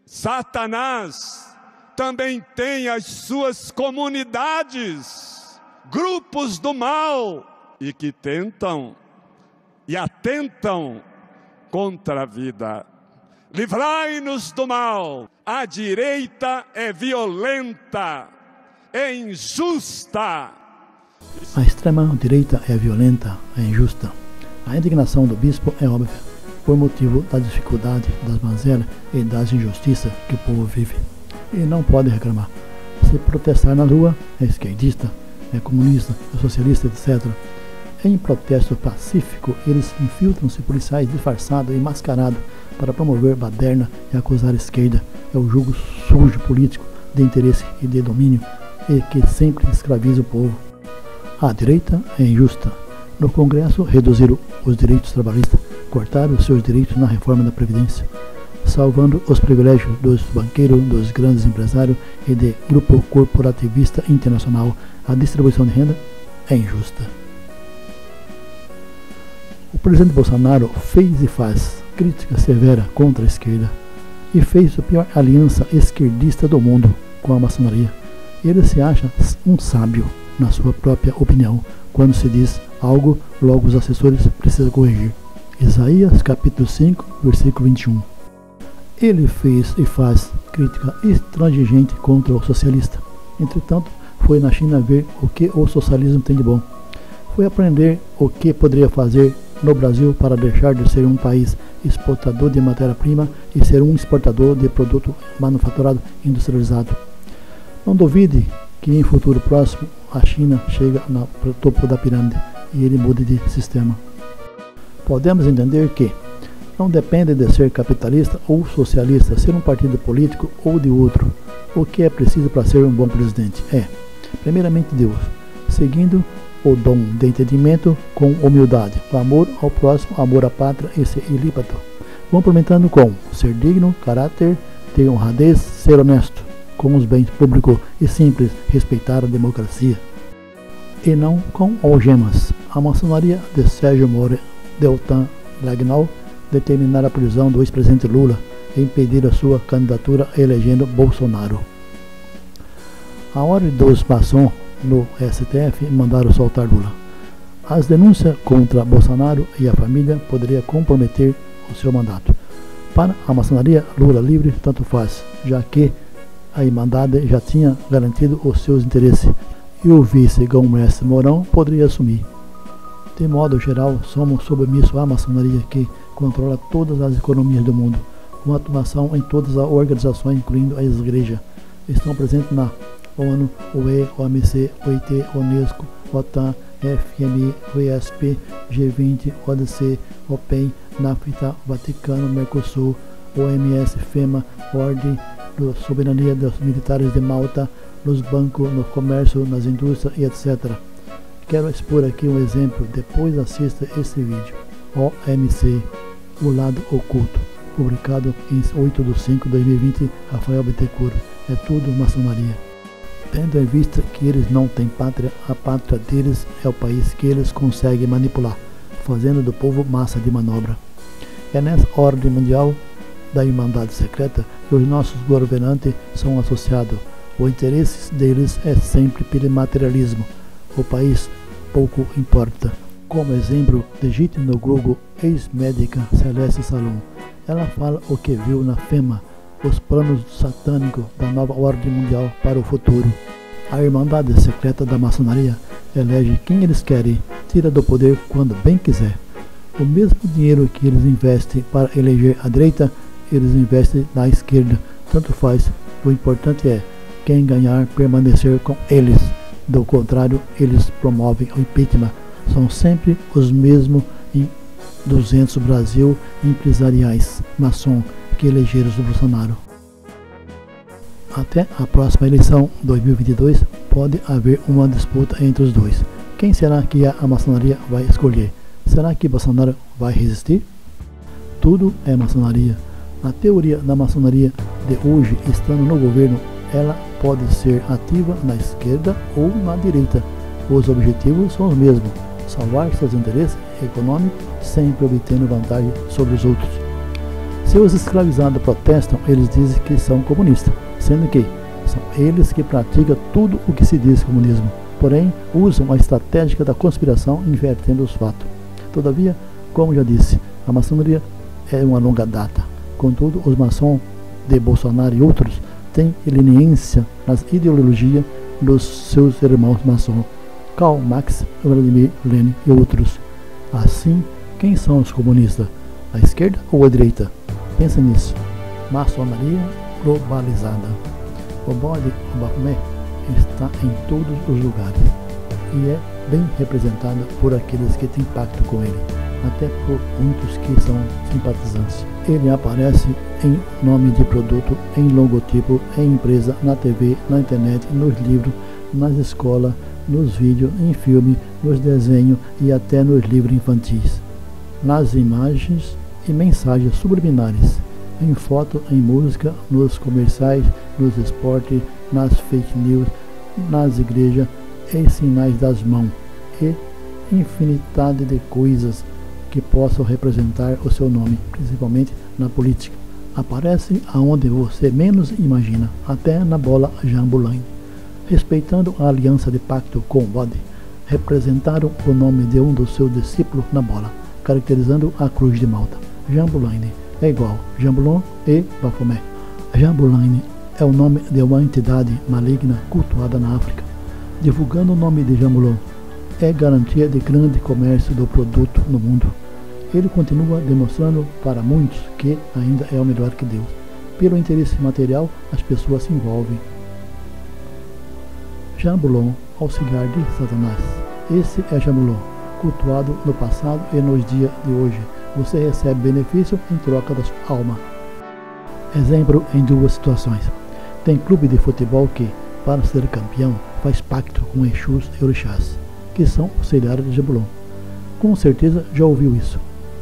Satanás também tem as suas comunidades, grupos do mal, e que tentam e atentam contra a vida. Livrai-nos do mal. A direita é violenta, é injusta. A extrema-direita é violenta, é injusta. A indignação do bispo é óbvia, por motivo da dificuldade, das mazelas e das injustiças que o povo vive. E não pode reclamar. Se protestar na rua, é esquerdista, é comunista, é socialista, etc. Em protesto pacífico, eles infiltram-se policiais disfarçados e mascarados para promover baderna e acusar a esquerda. É o jogo sujo político de interesse e de domínio e que sempre escraviza o povo. A direita é injusta. No Congresso reduziram os direitos trabalhistas, cortaram os seus direitos na reforma da Previdência, salvando os privilégios dos banqueiros, dos grandes empresários e de grupo corporativista internacional. A distribuição de renda é injusta. O presidente Bolsonaro fez e faz crítica severa contra a esquerda e fez a pior aliança esquerdista do mundo com a maçonaria. Ele se acha um sábio na sua própria opinião. Quando se diz algo, logo os assessores precisam corrigir. Isaías capítulo 5, versículo 21. Ele fez e faz crítica intransigente contra o socialista. Entretanto, foi na China ver o que o socialismo tem de bom. Foi aprender o que poderia fazer no Brasil para deixar de ser um país exportador de matéria-prima e ser um exportador de produto manufaturado industrializado. Não duvide que em futuro próximo a China chega no topo da pirâmide e ele mude de sistema. Podemos entender que não depende de ser capitalista ou socialista, ser um partido político ou de outro. O que é preciso para ser um bom presidente é, primeiramente, Deus, seguindo o dom de entendimento com humildade, o amor ao próximo, amor à pátria e ser ilípato, complementando com ser digno, caráter, ter honradez, ser honesto com os bens públicos e simples, respeitar a democracia. E não com algemas. A maçonaria de Sérgio Moro Deltan Lagnol determinar a prisão do ex-presidente Lula e impedir a sua candidatura elegendo Bolsonaro. A ordem dos maçons no STF mandaram soltar Lula. As denúncias contra Bolsonaro e a família poderiam comprometer o seu mandato. Para a maçonaria, Lula livre tanto faz, já que a Irmandade já tinha garantido os seus interesses e o vice Gomes Mourão poderia assumir. De modo geral, somos submissos à maçonaria que controla todas as economias do mundo, com atuação em todas as organizações, incluindo as igrejas. Estão presentes na ONU, UE, OMC, OIT, Unesco, OTAN, FMI, OESP, G20, ODC, OPEN, NAFTA, Vaticano, Mercosul, OMS, FEMA, Ordem da Soberania dos Militares de Malta, nos bancos, no comércio, nas indústrias e etc. Quero expor aqui um exemplo, depois assista esse vídeo. OMC, O Lado Oculto, publicado em 8/5/2020, Rafael Bittencourt. É tudo maçonaria. Tendo em vista que eles não têm pátria, a pátria deles é o país que eles conseguem manipular, fazendo do povo massa de manobra. É nessa ordem mundial da Irmandade Secreta que os nossos governantes são associados. O interesse deles é sempre pelo materialismo. O país pouco importa. Como exemplo, digite no Google ex-médica Celeste Salom. Ela fala o que viu na FEMA, os planos satânicos da nova ordem mundial para o futuro. A Irmandade Secreta da Maçonaria elege quem eles querem, tira do poder quando bem quiser. O mesmo dinheiro que eles investem para eleger a direita, eles investem na esquerda. Tanto faz, o importante é quem ganhar permanecer com eles. Do contrário, eles promovem o impeachment. São sempre os mesmos em 200 Brasil empresariais maçom que elegeram o Bolsonaro. Até a próxima eleição 2022 pode haver uma disputa entre os dois. Quem será que a maçonaria vai escolher? Será que Bolsonaro vai resistir? Tudo é maçonaria. A teoria da maçonaria de hoje, estando no governo, ela pode ser ativa na esquerda ou na direita. Os objetivos são os mesmos: salvar seus interesses econômicos, sempre obtendo vantagem sobre os outros. Se os escravizados protestam, eles dizem que são comunistas, sendo que são eles que praticam tudo o que se diz comunismo, porém usam a estratégia da conspiração invertendo os fatos. Todavia, como já disse, a maçonaria é uma longa data. Contudo, os maçons de Bolsonaro e outros têm leniência nas ideologias dos seus irmãos maçons, Karl Marx, Vladimir Lenin e outros. Assim, quem são os comunistas? A esquerda ou a direita? Pensa nisso. Maçonaria globalizada. O bode, o Baphomet, está em todos os lugares e é bem representado por aqueles que têm pacto com ele. até por muitos que são simpatizantes. Ele aparece em nome de produto, em logotipo, em empresa, na TV, na internet, nos livros, nas escolas, nos vídeos, em filme, nos desenhos e até nos livros infantis. Nas imagens e mensagens subliminares, em foto, em música, nos comerciais, nos esportes, nas fake news, nas igrejas, em sinais das mãos e infinidade de coisas que possam representar o seu nome, principalmente na política. Aparece aonde você menos imagina, até na bola Jambuline. Respeitando a aliança de pacto com Bode, representaram o nome de um dos seus discípulos na bola, caracterizando a cruz de Malta. Jambuline é igual Jambulon e Baphomet. Jambuline é o nome de uma entidade maligna cultuada na África. Divulgando o nome de Jambulon é garantia de grande comércio do produto no mundo. Ele continua demonstrando para muitos que ainda é o melhor que Deus. Pelo interesse material, as pessoas se envolvem. Jambulon, auxiliar de Satanás. Esse é Jambulon, cultuado no passado e nos dias de hoje. Você recebe benefício em troca da sua alma. Exemplo em duas situações. Tem clube de futebol que, para ser campeão, faz pacto com Exus e Orixás, que são auxiliares de Jambulon. Com certeza já ouviu isso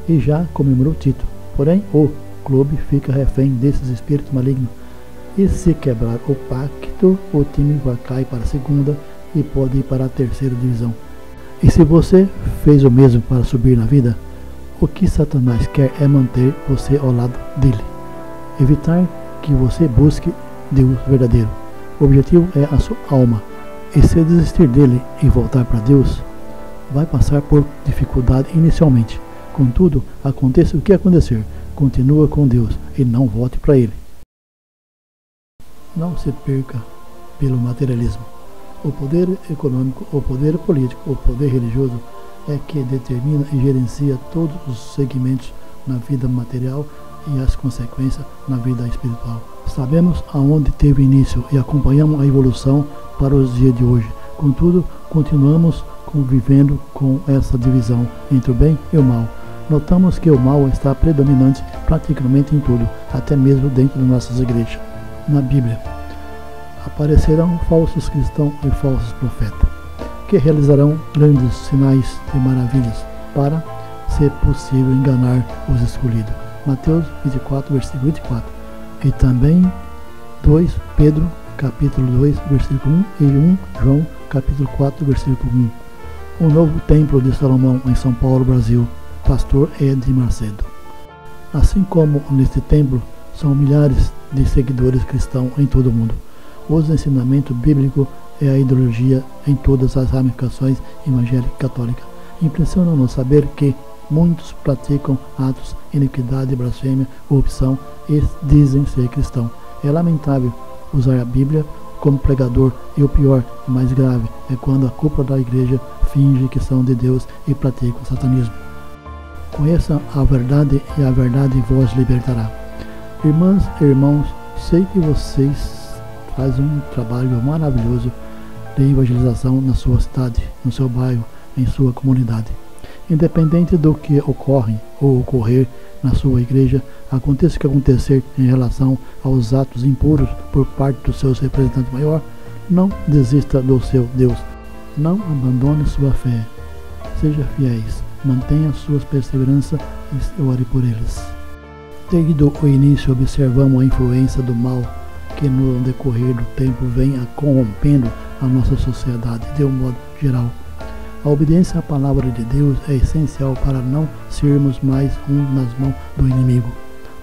e já comemorou o título. Porém, o clube fica refém desses espíritos malignos. E se quebrar o pacto, o time vai cair para a segunda e pode ir para a terceira divisão. E se você fez o mesmo para subir na vida, o que Satanás quer é manter você ao lado dele. Evitar que você busque Deus verdadeiro. O objetivo é a sua alma. E se desistir dele e voltar para Deus, vai passar por dificuldade inicialmente. Contudo, aconteça o que acontecer, continua com Deus e não volte para ele. Não se perca pelo materialismo. O poder econômico, o poder político, o poder religioso é que determina e gerencia todos os segmentos na vida material e as consequências na vida espiritual. Sabemos aonde teve início e acompanhamos a evolução para os dias de hoje. Contudo, continuamos convivendo com essa divisão entre o bem e o mal. Notamos que o mal está predominante praticamente em tudo, até mesmo dentro de nossas igrejas. Na Bíblia, aparecerão falsos cristãos e falsos profetas, que realizarão grandes sinais e maravilhas para, se possível, enganar os escolhidos. Mateus 24, versículo 24. E também 2 Pedro, capítulo 2, versículo 1 e 1 João, capítulo 4, versículo 1. O novo templo de Salomão em São Paulo, Brasil, pastor Ed Macedo. Assim como neste templo, são milhares de seguidores cristãos em todo o mundo. Os ensinamentos bíblicos e a ideologia em todas as ramificações evangélica e católica. Impressiona-nos saber que muitos praticam atos, iniquidade, blasfêmia, corrupção e dizem ser cristão. É lamentável usar a Bíblia como pregador e o pior e mais grave é quando a cúpula da igreja finge que são de Deus e praticam o satanismo. Conheça a verdade e a verdade vos libertará. Irmãs e irmãos, sei que vocês fazem um trabalho maravilhoso de evangelização na sua cidade, no seu bairro, em sua comunidade. Independente do que ocorre ou ocorrer na sua igreja, aconteça o que acontecer em relação aos atos impuros por parte dos seus representantes maiores, não desista do seu Deus. Não abandone sua fé. Seja fiéis. Mantenha suas perseveranças e ore por eles. Desde o início observamos a influência do mal que no decorrer do tempo vem corrompendo a nossa sociedade de um modo geral. A obediência à palavra de Deus é essencial para não sermos mais nas mãos do inimigo.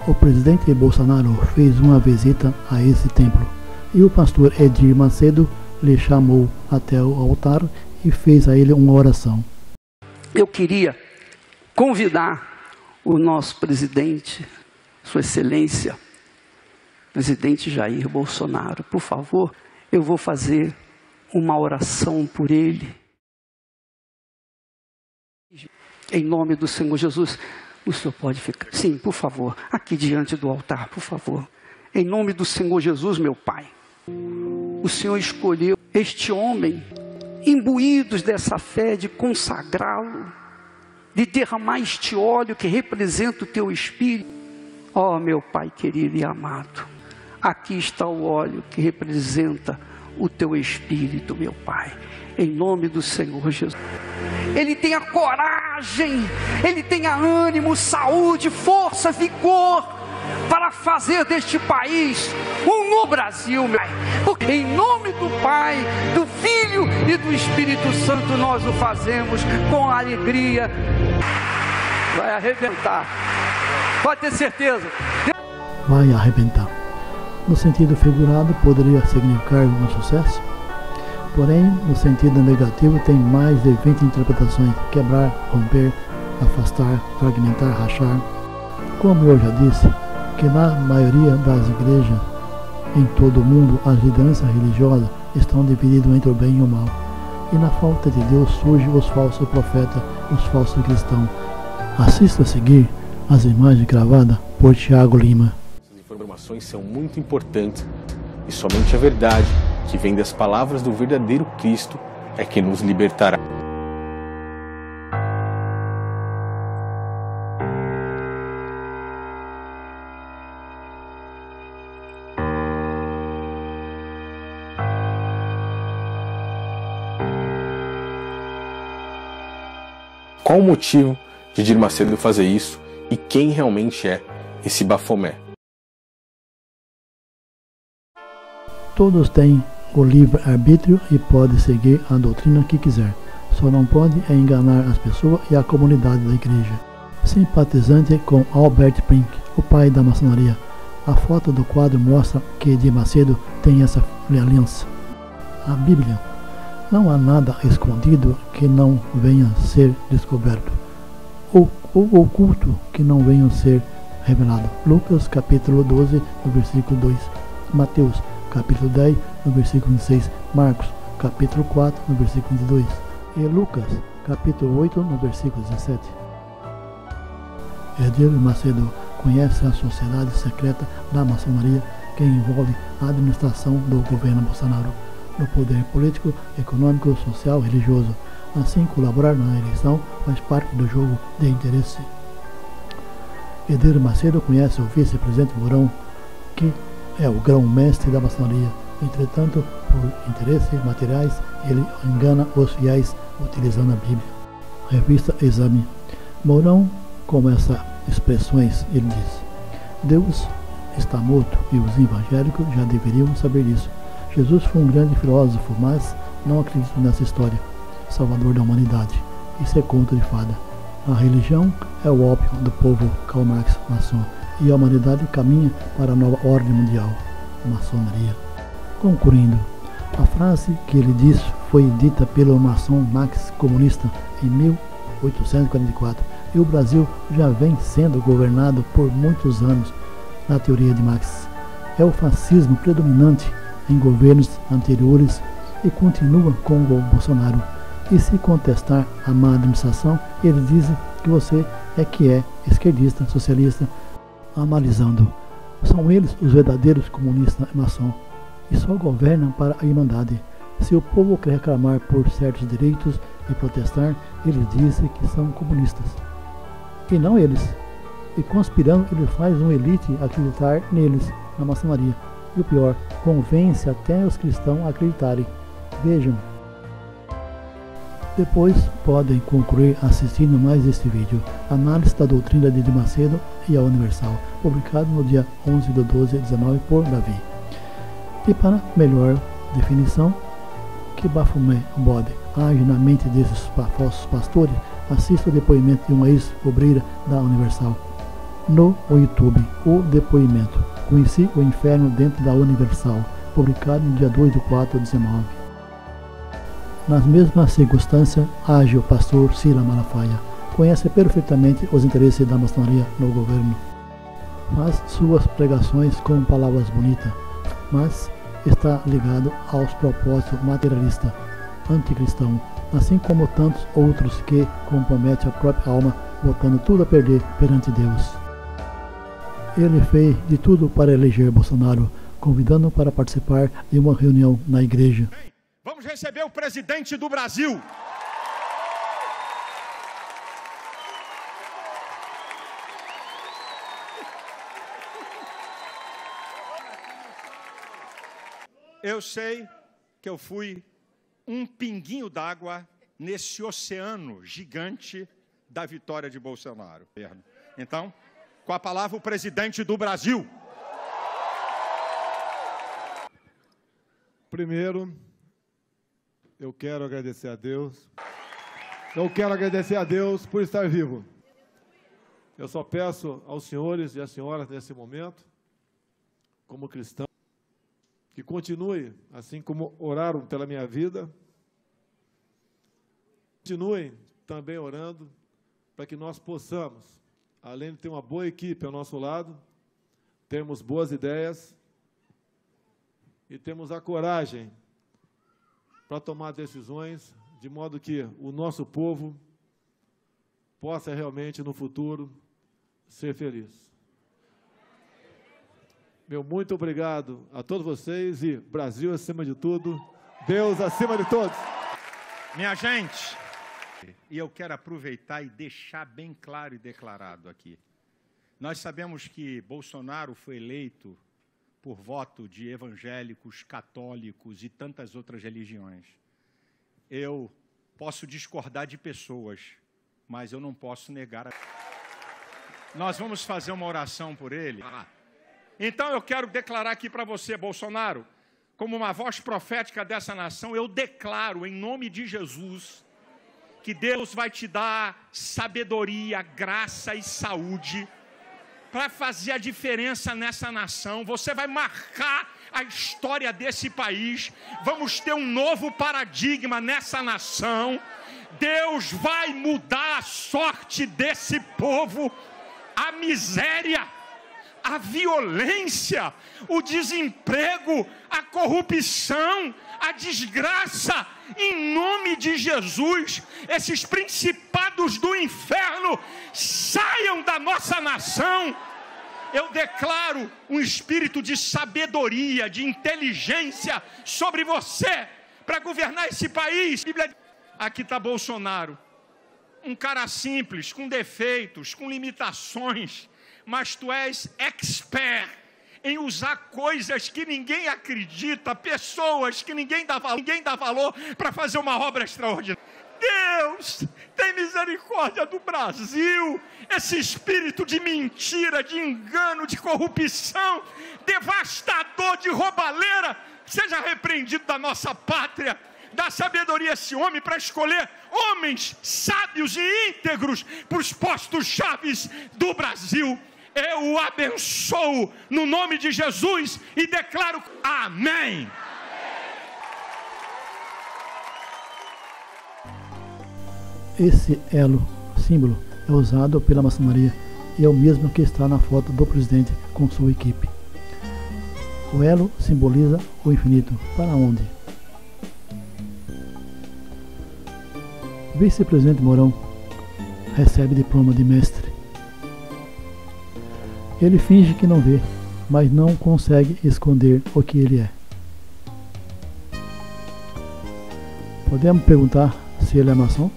O presidente Bolsonaro fez uma visita a esse templo e o pastor Edir Macedo lhe chamou até o altar e fez a ele uma oração. Eu queria convidar o nosso presidente, Sua Excelência, presidente Jair Bolsonaro, por favor, eu vou fazer uma oração por ele. Em nome do Senhor Jesus, o senhor pode ficar. Sim, por favor, aqui diante do altar, por favor. Em nome do Senhor Jesus, meu Pai, o Senhor escolheu este homem, imbuídos dessa fé de consagrá-lo de derramar este óleo que representa o teu Espírito. Ó meu Pai querido e amado, aqui está o óleo que representa o teu Espírito, meu Pai, em nome do Senhor Jesus. Ele tenha coragem, ele tenha ânimo, saúde, força, vigor, para fazer deste país um novo Brasil, meu Pai. Porque em nome do Pai, do Filho e do Espírito Santo nós o fazemos com alegria. Vai arrebentar, pode ter certeza. Vai arrebentar. No sentido figurado, poderia significar um sucesso. Porém, no sentido negativo, tem mais de 20 interpretações: quebrar, romper, afastar, fragmentar, rachar. Como eu já disse, que na maioria das igrejas em todo o mundo, as lideranças religiosas estão divididas entre o bem e o mal. E na falta de Deus surgem os falsos profetas, os falsos cristãos. Assista a seguir as imagens gravadas por Tiago Lima. Essas informações são muito importantes e somente a verdade, que vem das palavras do verdadeiro Cristo, é que nos libertará. Qual o motivo de Edir Macedo fazer isso e quem realmente é esse Bafomé? Todos têm o livre-arbítrio e podem seguir a doutrina que quiser. Só não pode enganar as pessoas e a comunidade da igreja. Simpatizante com Albert Pink, o pai da maçonaria. A foto do quadro mostra que Edir Macedo tem essa aliança. A Bíblia. Não há nada escondido que não venha a ser descoberto, ou oculto que não venha a ser revelado. Lucas capítulo 12, no versículo 2. Mateus capítulo 10, no versículo 26. Marcos capítulo 4, no versículo 22. E Lucas capítulo 8, no versículo 17. Edir Macedo conhece a sociedade secreta da maçonaria que envolve a administração do governo Bolsonaro, no poder político, econômico, social, religioso. Assim, colaborar na eleição faz parte do jogo de interesse. Edir Macedo conhece o vice-presidente Mourão, que é o grão-mestre da maçonaria. Entretanto, por interesses materiais, ele engana os fiéis utilizando a Bíblia. Revista Exame. Mourão, com essas expressões, ele diz: Deus está morto e os evangélicos já deveriam saber disso. Jesus foi um grande filósofo, mas não acredito nessa história. Salvador da humanidade. Isso é conto de fada. A religião é o ópio do povo. Karl Marx, maçom. E a humanidade caminha para a nova ordem mundial. Maçonaria. Concluindo, a frase que ele disse foi dita pelo maçom Marx, comunista, em 1844. E o Brasil já vem sendo governado por muitos anos na teoria de Marx. É o fascismo predominante em governos anteriores e continua com o Bolsonaro. E se contestar a má administração, eles dizem que você é que é esquerdista, socialista, analisando. São eles os verdadeiros comunistas maçom e só governam para a irmandade. Se o povo quer reclamar por certos direitos e protestar, eles dizem que são comunistas. E não eles. E conspirando, ele faz uma elite acreditar neles, na maçonaria. E o pior, convence até os cristãos a acreditarem. Vejam. Depois podem concluir assistindo mais este vídeo, Análise da Doutrina de Edir Macedo e a Universal, publicado no dia 11/12/19 por Davi. E para melhor definição, que Bafomé Bode age na mente desses falsos pastores, assista o depoimento de uma ex-obreira da Universal no YouTube, o depoimento. Conheci o inferno dentro da Universal, publicado no dia 2/4/19. Nas mesmas circunstâncias, age o pastor Sila Malafaia. Conhece perfeitamente os interesses da maçonaria no governo. Faz suas pregações com palavras bonitas, mas está ligado aos propósitos materialistas, anticristão, assim como tantos outros que comprometem a própria alma, botando tudo a perder perante Deus. Ele fez de tudo para eleger Bolsonaro, convidando para participar de uma reunião na igreja. Vamos receber o presidente do Brasil. Eu sei que eu fui um pinguinho d'água nesse oceano gigante da vitória de Bolsonaro. Então, com a palavra o presidente do Brasil. Primeiro, eu quero agradecer a Deus. Eu quero agradecer a Deus por estar vivo. Eu só peço aos senhores e às senhoras nesse momento, como cristão, que continue, assim como oraram pela minha vida, continuem também orando para que nós possamos, além de ter uma boa equipe ao nosso lado, termos boas ideias e temos a coragem para tomar decisões de modo que o nosso povo possa realmente, no futuro, ser feliz. Meu muito obrigado a todos vocês e Brasil acima de tudo, Deus acima de todos. Minha gente, e eu quero aproveitar e deixar bem claro e declarado aqui. Nós sabemos que Bolsonaro foi eleito por voto de evangélicos, católicos e tantas outras religiões. Eu posso discordar de pessoas, mas eu não posso negar. Nós vamos fazer uma oração por ele. Então eu quero declarar aqui para você, Bolsonaro, como uma voz profética dessa nação, eu declaro em nome de Jesus que Deus vai te dar sabedoria, graça e saúde para fazer a diferença nessa nação. Você vai marcar a história desse país. Vamos ter um novo paradigma nessa nação. Deus vai mudar a sorte desse povo. A miséria, a violência, o desemprego, a corrupção, a desgraça, em nome de Jesus, esses principados do inferno saiam da nossa nação. Eu declaro um espírito de sabedoria, de inteligência sobre você para governar esse país. Aqui está Bolsonaro, um cara simples, com defeitos, com limitações, mas tu és expert em usar coisas que ninguém acredita, pessoas que ninguém dá valor para fazer uma obra extraordinária. Deus, tem misericórdia do Brasil. Esse espírito de mentira, de engano, de corrupção, devastador, de roubalheira, seja repreendido da nossa pátria. Dá sabedoria a esse homem para escolher homens sábios e íntegros para os postos chaves do Brasil. Eu o abençoo no nome de Jesus e declaro amém. Esse elo, símbolo, é usado pela maçonaria e é o mesmo que está na foto do presidente com sua equipe. O elo simboliza o infinito. Para onde? O vice-presidente Mourão recebe diploma de mestre. Ele finge que não vê, mas não consegue esconder o que ele é. Podemos perguntar se ele é maçom?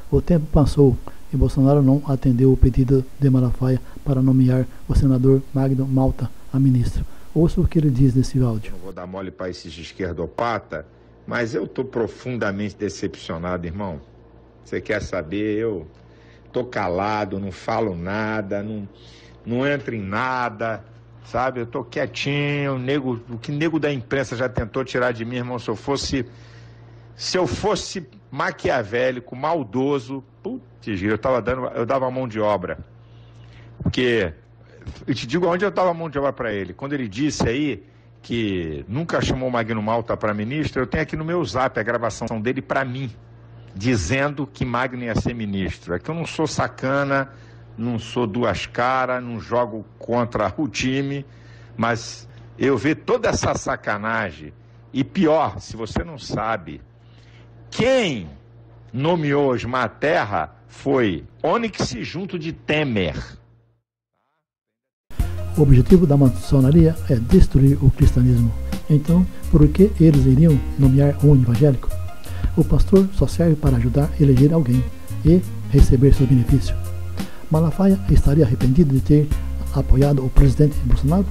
O tempo passou e Bolsonaro não atendeu o pedido de Malafaia para nomear o senador Magno Malta a ministro. Ouça o que ele diz nesse áudio. Não vou dar mole para esses esquerdopata, mas eu estou profundamente decepcionado, irmão. Você quer saber? Eu tô calado, não falo nada, não entro em nada, sabe? Eu tô quietinho, o que nego da imprensa já tentou tirar de mim, irmão, se eu fosse maquiavélico, maldoso, putz, eu dava mão de obra. Porque, eu te digo onde eu dava mão de obra para ele. Quando ele disse aí que nunca chamou o Magno Malta para ministro, eu tenho aqui no meu zap a gravação dele para mim, dizendo que Magno ia ser ministro. É que eu não sou sacana, não sou duas caras, não jogo contra o time, mas eu vejo toda essa sacanagem. E pior, se você não sabe, quem nomeou Osmar Terra foi Onyx junto de Temer. O objetivo da maçonaria é destruir o cristianismo. Então, por que eles iriam nomear um evangélico? O pastor só serve para ajudar a eleger alguém e receber seu benefício. Malafaia estaria arrependido de ter apoiado o presidente Bolsonaro?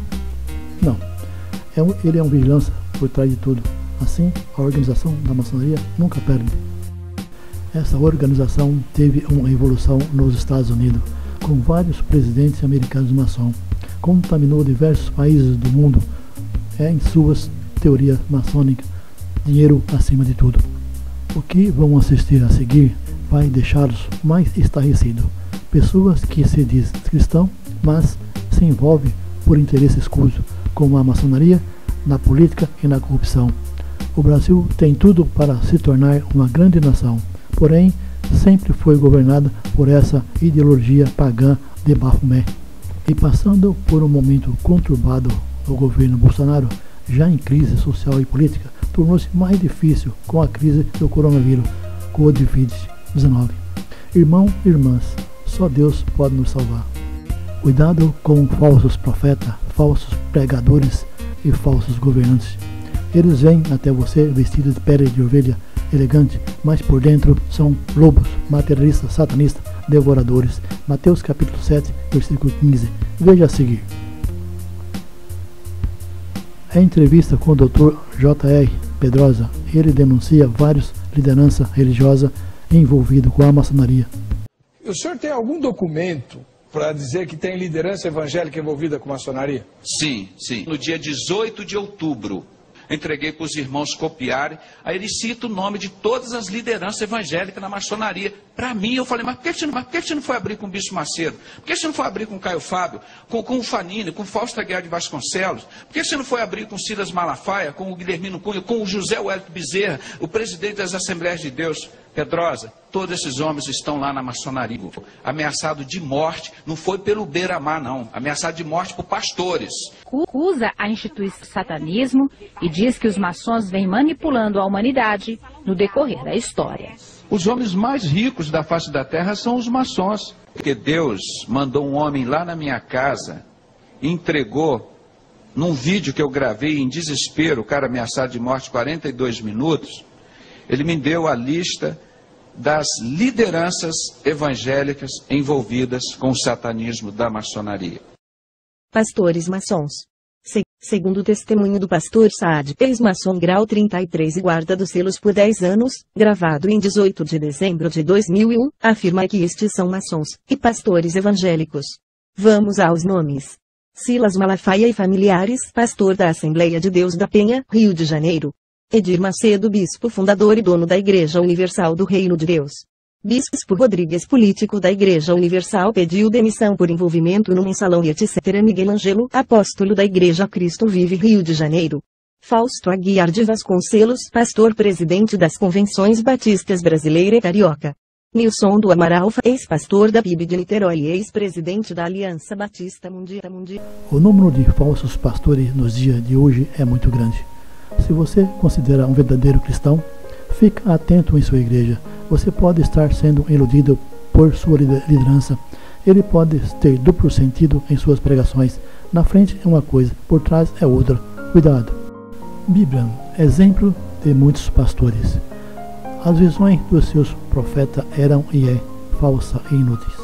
Não. Ele é um vigilância por trás de tudo. Assim, a organização da maçonaria nunca perde. Essa organização teve uma evolução nos Estados Unidos, com vários presidentes americanos maçom. Contaminou diversos países do mundo em suas teorias maçônicas. Dinheiro acima de tudo. O que vão assistir a seguir vai deixá-los mais estarrecidos. Pessoas que se dizem cristão, mas se envolvem por interesse escuso, como a maçonaria, na política e na corrupção. O Brasil tem tudo para se tornar uma grande nação, porém sempre foi governada por essa ideologia pagã de Bafomé. E passando por um momento conturbado do governo Bolsonaro, já em crise social e política, tornou-se mais difícil com a crise do coronavírus, Covid-19. Irmãos e irmãs, só Deus pode nos salvar. Cuidado com falsos profetas, falsos pregadores e falsos governantes. Eles vêm até você vestidos de pele de ovelha elegante, mas por dentro são lobos, materialistas, satanistas, devoradores. Mateus capítulo 7, versículo 15. Veja a seguir. Em entrevista com o Dr. J.R. Pedrosa, ele denuncia várias lideranças religiosas envolvidas com a maçonaria. O senhor tem algum documento para dizer que tem liderança evangélica envolvida com maçonaria? Sim, sim. No dia 18 de outubro, entreguei para os irmãos copiarem. Aí ele cita o nome de todas as lideranças evangélicas na maçonaria. Para mim, eu falei, mas por que você não foi abrir com o Bispo Macedo? Por que você não foi abrir com o Caio Fábio? Com o Fanini, com o Fausto Aguiar de Vasconcelos? Por que você não foi abrir com o Silas Malafaia, com o Guilhermino Cunha, com o José Wellington Bezerra, o presidente das Assembleias de Deus? Pedrosa, todos esses homens estão lá na maçonaria. Ameaçado de morte, não foi pelo beira-mar, não. Ameaçado de morte por pastores. Usa a instituição satanismo e diz que os maçons vêm manipulando a humanidade no decorrer da história. Os homens mais ricos da face da terra são os maçons. Porque Deus mandou um homem lá na minha casa e entregou, num vídeo que eu gravei em desespero, o cara ameaçado de morte 42 minutos, ele me deu a lista das lideranças evangélicas envolvidas com o satanismo da maçonaria. Pastores maçons. Segundo o testemunho do pastor Saad, ex-maçom grau 33 e guarda dos selos por 10 anos, gravado em 18 de dezembro de 2001, afirma que estes são maçons e pastores evangélicos. Vamos aos nomes. Silas Malafaia e familiares, pastor da Assembleia de Deus da Penha, Rio de Janeiro. Edir Macedo, bispo fundador e dono da Igreja Universal do Reino de Deus. Bispo Rodrigues, político da Igreja Universal, pediu demissão por envolvimento no mensalão e etc. Miguel Ângelo, apóstolo da Igreja Cristo Vive, Rio de Janeiro. Fausto Aguiar de Vasconcelos, pastor presidente das Convenções Batistas Brasileira e Carioca. Nilson do Amaral, ex-pastor da PIB de Niterói e ex-presidente da Aliança Batista Mundial. O número de falsos pastores nos dias de hoje é muito grande. Se você considera um verdadeiro cristão, fique atento em sua igreja. Você pode estar sendo iludido por sua liderança. Ele pode ter duplo sentido em suas pregações. Na frente é uma coisa, por trás é outra. Cuidado. Bíblia, exemplo de muitos pastores. As visões dos seus profetas eram e é falsas e inúteis.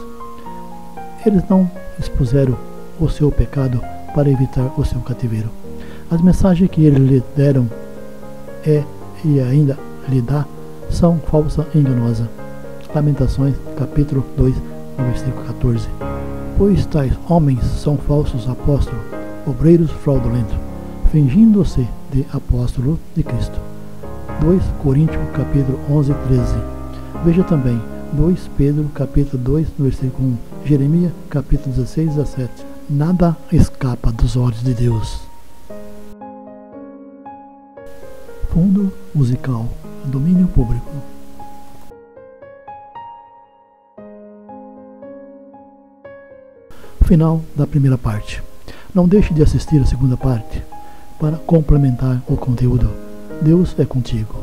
Eles não expuseram o seu pecado para evitar o seu cativeiro. As mensagens que eles lhe deram e ainda lhe dá são falsas e enganosas. Lamentações, capítulo 2, no versículo 14. Pois tais homens são falsos apóstolos, obreiros fraudulentos, fingindo-se de apóstolo de Cristo. 2 Coríntios, capítulo 11, 13. Veja também 2 Pedro, capítulo 2, no versículo 1. Jeremias, capítulo 16, 17. Nada escapa dos olhos de Deus. Fundo musical, domínio público. Final da primeira parte. Não deixe de assistir a segunda parte para complementar o conteúdo. Deus é contigo.